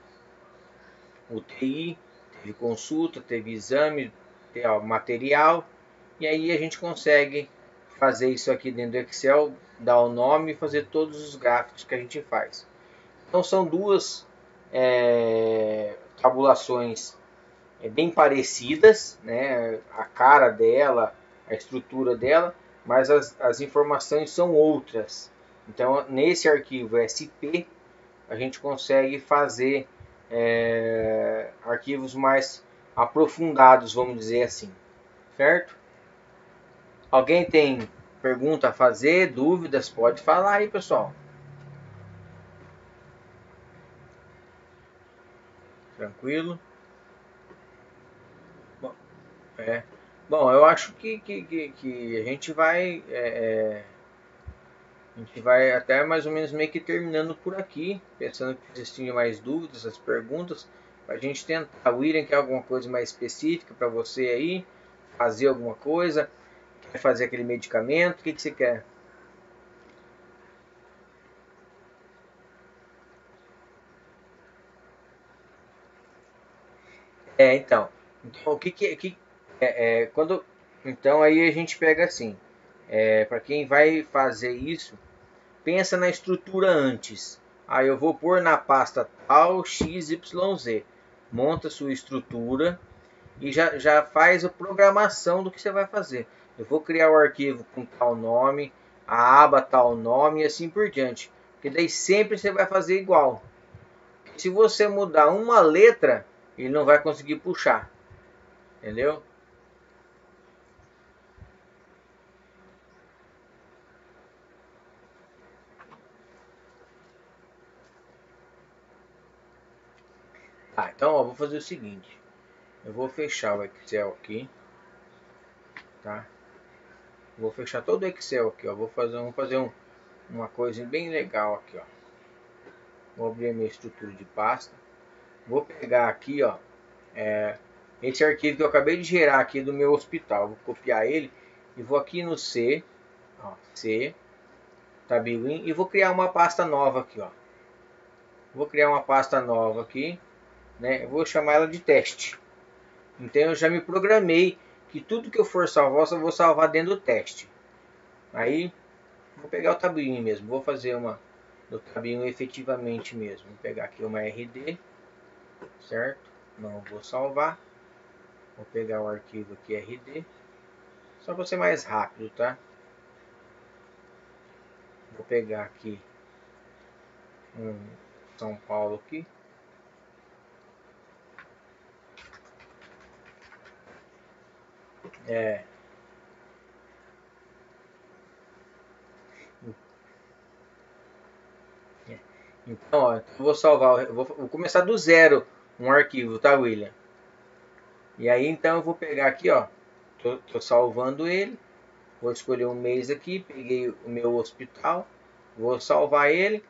UTI, teve consulta, teve exame, teve material, e aí a gente consegue fazer isso aqui dentro do Excel, dar o nome e fazer todos os gráficos que a gente faz. Então são duas tabulações bem parecidas, né? A cara dela, a estrutura dela, mas as informações são outras. Então, nesse arquivo SP, a gente consegue fazer arquivos mais aprofundados, vamos dizer assim, certo? Alguém tem pergunta a fazer, dúvidas? Pode falar aí, pessoal. Tranquilo? Bom, Bom, eu acho que a gente vai até mais ou menos meio que terminando por aqui, pensando que existem mais dúvidas, as perguntas, para a gente tentar. O William quer alguma coisa mais específica para você aí, fazer alguma coisa, quer fazer aquele medicamento, o que você quer? Então, o quando, então aí a gente pega assim, para quem vai fazer isso, pensa na estrutura antes. Aí eu vou pôr na pasta tal XYZ. Monta sua estrutura e já faz a programação do que você vai fazer. Eu vou criar o arquivo com tal nome, a aba tal nome e assim por diante. Porque daí sempre você vai fazer igual. Se você mudar uma letra, ele não vai conseguir puxar. Entendeu? Então ó, vou fazer o seguinte. Eu vou fechar o Excel aqui, tá? Vou fechar todo o Excel aqui, ó. Vamos fazer uma coisa bem legal aqui, ó. Vou abrir a minha estrutura de pasta. Vou pegar aqui, ó, esse arquivo que eu acabei de gerar aqui do meu hospital. Vou copiar ele e vou aqui no C, ó, C, Tabiwin, e vou criar uma pasta nova aqui, ó. Vou criar uma pasta nova aqui, né? Eu vou chamar ela de teste. Então eu já me programei que tudo que eu for salvar, eu vou salvar dentro do teste. Aí vou pegar o Tabiwin mesmo, vou fazer uma do Tabiwin efetivamente mesmo. Vou pegar aqui uma RD, certo? Não vou salvar. Vou pegar o arquivo aqui RD, só para ser mais rápido, tá? Vou pegar aqui um São Paulo aqui. É, então, ó, eu vou salvar, vou começar do zero um arquivo, tá, William? E aí, então, eu vou pegar aqui, ó, tô salvando ele, vou escolher um mês aqui, peguei o meu hospital, vou salvar ele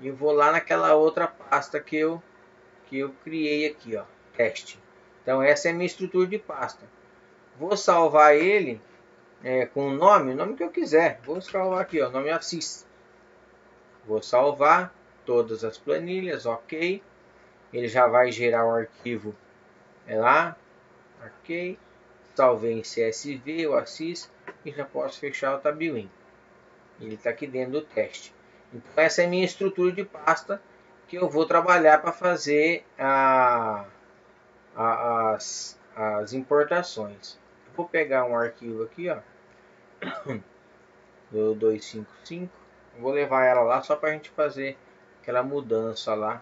e vou lá naquela outra pasta que eu criei aqui, ó, teste. Então, essa é a minha estrutura de pasta. Vou salvar ele com o nome que eu quiser. Vou salvar aqui, ó, nome Assis. Vou salvar todas as planilhas, ok. Ele já vai gerar o arquivo lá, ok. Salvei em CSV, o Assis, e já posso fechar o Tabiwin. Ele está aqui dentro do teste. Então essa é a minha estrutura de pasta que eu vou trabalhar para fazer as importações. Vou pegar um arquivo aqui, ó, do 255. Vou levar ela lá só para a gente fazer aquela mudança lá.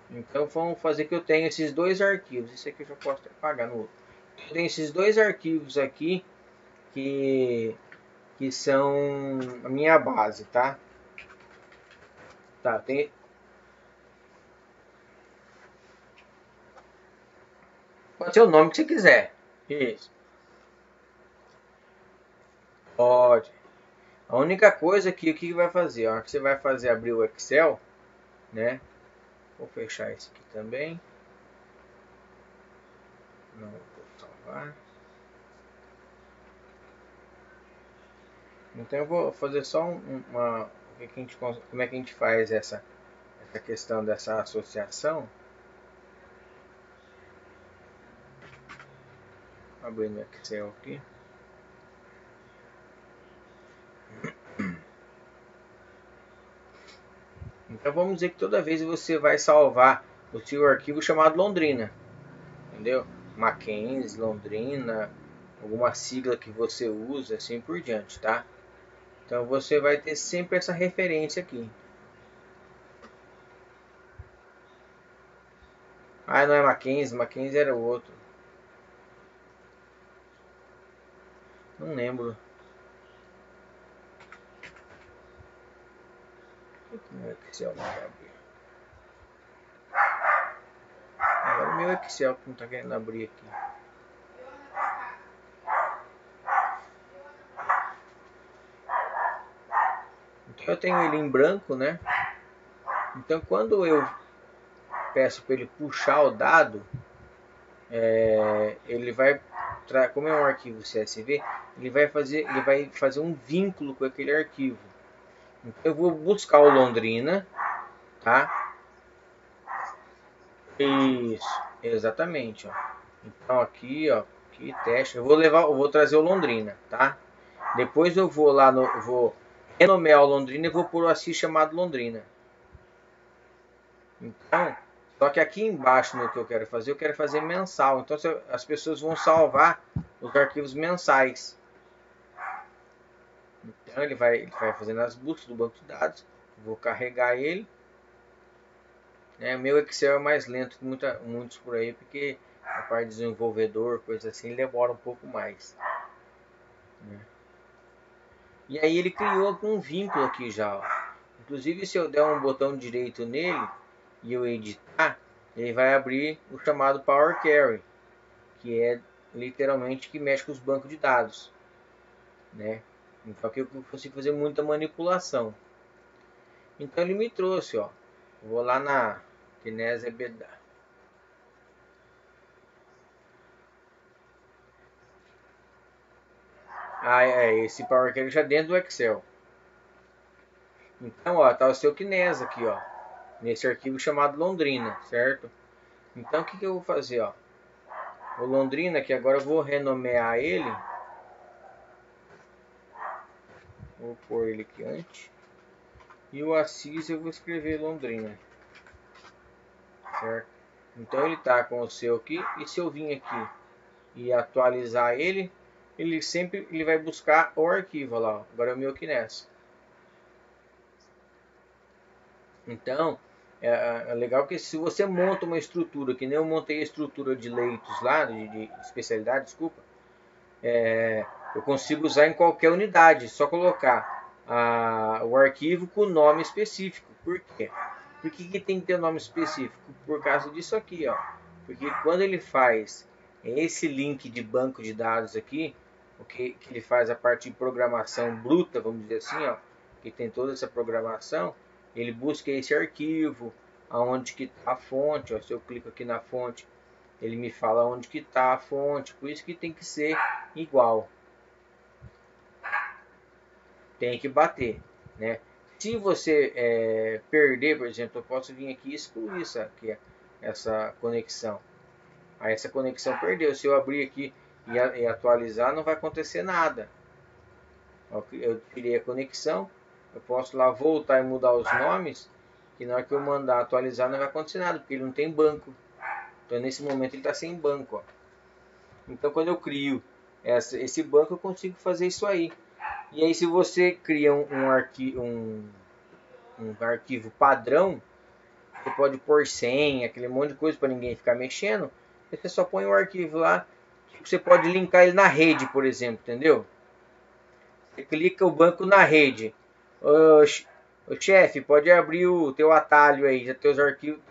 Então vamos fazer que eu tenho esses dois arquivos. Esse aqui eu já posso até apagar no outro. Eu tenho esses dois arquivos aqui que são a minha base, tá? Tá, pode ser o nome que você quiser. Isso. Pode. A única coisa que o que vai fazer? A hora que você vai fazer abrir o Excel, né? Vou fechar esse aqui também. Não vou salvar. Então eu vou fazer só uma. Como é que a gente faz essa questão dessa associação? Abrindo o Excel aqui. Então vamos dizer que toda vez você vai salvar o seu arquivo chamado Londrina, entendeu? Mackenzie, Londrina, alguma sigla que você usa, assim por diante, tá? Então você vai ter sempre essa referência aqui. Ah, não é Mackenzie, Mackenzie era o outro. Não lembro. Meu Excel não quer abrir. Agora o meu Excel que não está querendo abrir aqui. Então eu tenho ele em branco, né? Então quando eu peço para ele puxar o dado, ele vai, como é um arquivo CSV, ele vai fazer um vínculo com aquele arquivo. Então eu vou buscar o Londrina, tá? Isso, exatamente, ó. Então aqui, ó, aqui teste. Eu vou trazer o Londrina, tá? Depois eu vou lá vou renomear o Londrina e vou pôr o assi chamado Londrina. Então, só que aqui embaixo no que eu quero fazer mensal. Então as pessoas vão salvar os arquivos mensais. Então ele vai fazendo as buscas do banco de dados. Vou carregar ele. Meu Excel é mais lento que muitos por aí, porque a parte de desenvolvedor, coisa assim, demora um pouco mais. Né? E aí ele criou um vínculo aqui já. Ó. Inclusive se eu der um botão direito nele e eu editar, ele vai abrir o chamado Power Query, que é literalmente que mexe com os bancos de dados. Né? Então aqui eu consigo fazer muita manipulação. Então ele me trouxe, ó. Vou lá na Kinesia BDA. Esse Power Query já dentro do Excel. Então, ó, tá o seu Kinesia aqui, ó, nesse arquivo chamado Londrina, certo? Então, o que eu vou fazer, ó? O Londrina, que agora eu vou renomear ele. Vou pôr ele aqui antes. E o Assis eu vou escrever Londrina, certo? Então ele tá com o seu aqui. E se eu vir aqui e atualizar ele, ele vai buscar o arquivo lá, ó. Agora é o meu Kinesia. Então, é legal que se você monta uma estrutura, que nem eu montei a estrutura de leitos lá, de especialidade, desculpa, eu consigo usar em qualquer unidade, só colocar o arquivo com o nome específico. Por quê? Por que tem que ter um nome específico? Por causa disso aqui, ó. Porque quando ele faz esse link de banco de dados aqui, que ele faz a parte de programação bruta, vamos dizer assim, ó, que tem toda essa programação, ele busca esse arquivo, aonde que está a fonte, ó, se eu clico aqui na fonte, ele me fala onde que está a fonte, por isso que tem que ser igual. Tem que bater, né? Se você perder, por exemplo, eu posso vir aqui e excluir essa conexão. Aí essa conexão perdeu. Se eu abrir aqui e atualizar, não vai acontecer nada. Eu tirei a conexão, eu posso lá voltar e mudar os nomes, que na hora que eu mandar atualizar não vai acontecer nada, porque ele não tem banco. Então nesse momento ele está sem banco. Ó. Então quando eu crio esse banco, eu consigo fazer isso aí. E aí se você cria um arquivo padrão, você pode pôr senha, aquele monte de coisa para ninguém ficar mexendo. Você só põe o arquivo lá, você pode linkar ele na rede, por exemplo, entendeu? Você clica o banco na rede. Ô chefe, pode abrir o teu atalho aí, já teus arquivos,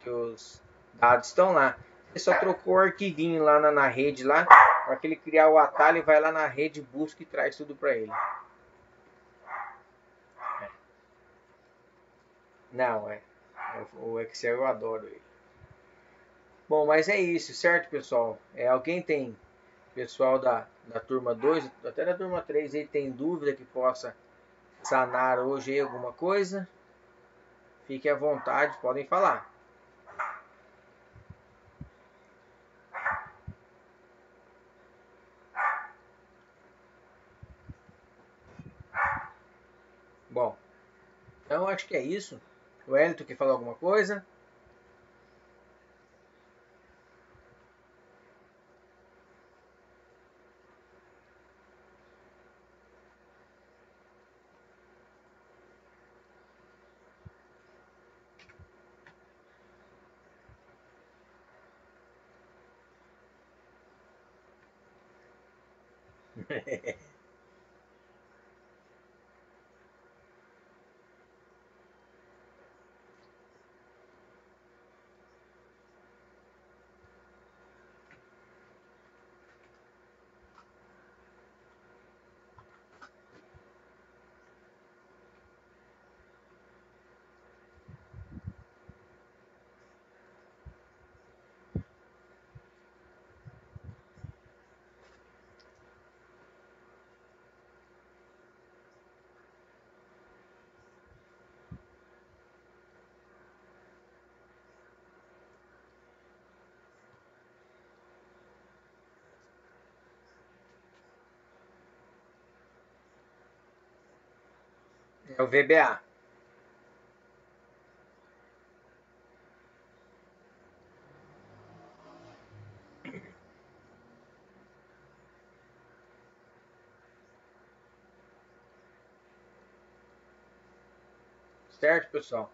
teus dados estão lá. Você só trocou o arquivinho lá na rede lá, para que ele criar o atalho, vai lá na rede, busca e traz tudo para ele. Não, o Excel eu adoro ele. Bom, mas é isso, certo, pessoal? Alguém tem, pessoal da turma 2, até da turma 3 aí, tem dúvida que possa sanar hoje aí alguma coisa? Fique à vontade, podem falar. Bom, então acho que é isso. O Wellington quer falar alguma coisa? É o VBA. Certo, pessoal?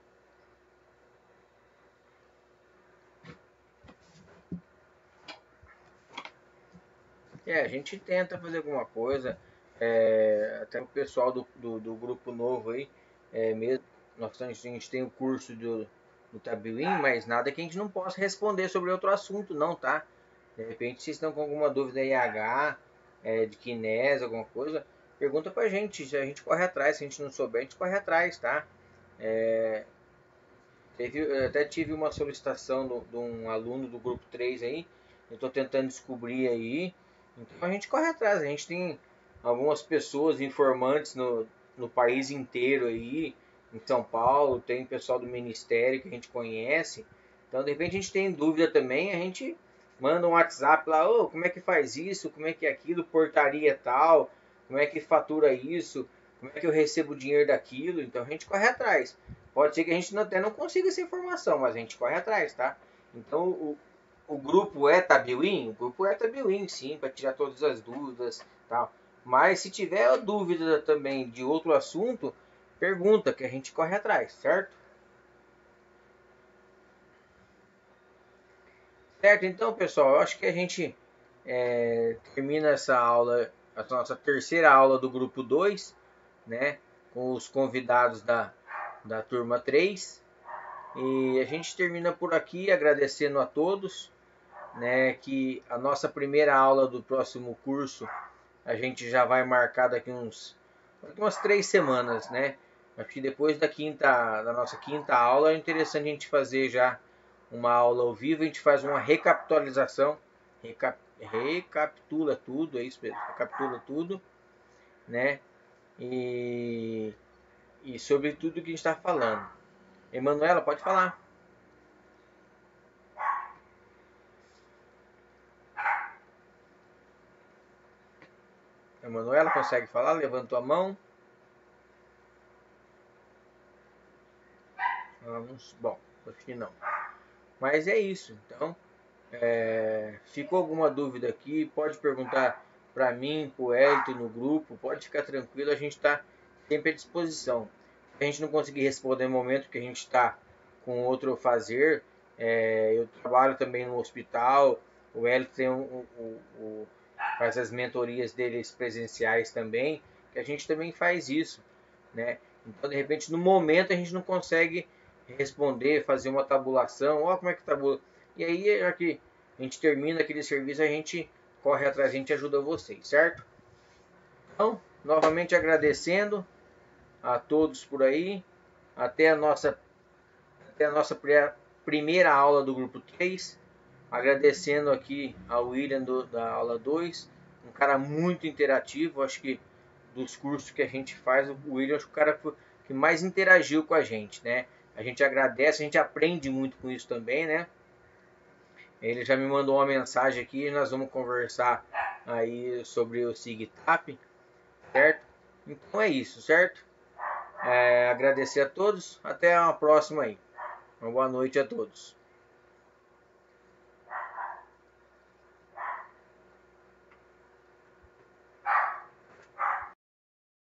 A gente tenta fazer alguma coisa. Até o pessoal do grupo novo aí, mesmo, a gente tem o curso do Tabuin, mas nada que a gente não possa responder sobre outro assunto, não, tá? De repente, vocês estão com alguma dúvida IH, de Kinese, alguma coisa, pergunta pra gente. Se a gente corre atrás, se a gente não souber, a gente corre atrás, tá? Eu até tive uma solicitação de um aluno do grupo 3 aí. Eu estou tentando descobrir aí. Então a gente corre atrás. A gente tem algumas pessoas informantes no país inteiro aí. Em São Paulo, tem pessoal do ministério que a gente conhece. Então, de repente, a gente tem dúvida também. A gente manda um WhatsApp lá: ô, como é que faz isso? Como é que é aquilo? Portaria tal? Como é que fatura isso? Como é que eu recebo o dinheiro daquilo? Então a gente corre atrás. Pode ser que a gente até não consiga essa informação, mas a gente corre atrás, tá? Então o grupo é Tabuin? O grupo é Tabuin, sim, para tirar todas as dúvidas, tal. Mas se tiver dúvida também de outro assunto, pergunta que a gente corre atrás, certo? Certo, então pessoal, eu acho que a gente termina essa aula, a nossa terceira aula do grupo 2, né? Com os convidados da turma 3. E a gente termina por aqui agradecendo a todos, né, que a nossa primeira aula do próximo curso a gente já vai marcar daqui umas 3 semanas, né? Acho que depois da nossa quinta aula é interessante a gente fazer já uma aula ao vivo, a gente faz uma recapitalização, recapitula tudo, é isso mesmo, recapitula tudo, né? E, e sobre tudo que a gente está falando. Emanuela, pode falar. A Manuela consegue falar? Levantou a mão. Vamos. Bom, acho que não. Mas é isso. Então, ficou alguma dúvida aqui? Pode perguntar para mim, para o Elton no grupo. Pode ficar tranquilo, a gente está sempre à disposição. Se a gente não conseguir responder no momento que a gente está com outro a fazer, eu trabalho também no hospital. O Elton tem faz as mentorias deles presenciais também, que a gente também faz isso, né? Então, de repente, no momento a gente não consegue responder, fazer uma tabulação, ó, como é que tabula. E aí, já que a gente termina aquele serviço, a gente corre atrás, a gente ajuda vocês, certo? Então, novamente agradecendo a todos por aí. Até a nossa, até a nossa primeira aula do grupo 3. Agradecendo aqui ao William da aula 2, um cara muito interativo, acho que dos cursos que a gente faz, o William é o cara que mais interagiu com a gente, né? A gente agradece, a gente aprende muito com isso também, né? Ele já me mandou uma mensagem aqui, nós vamos conversar aí sobre o SIGTAP, certo? Então é isso, certo? Agradecer a todos, até a próxima aí. Uma boa noite a todos.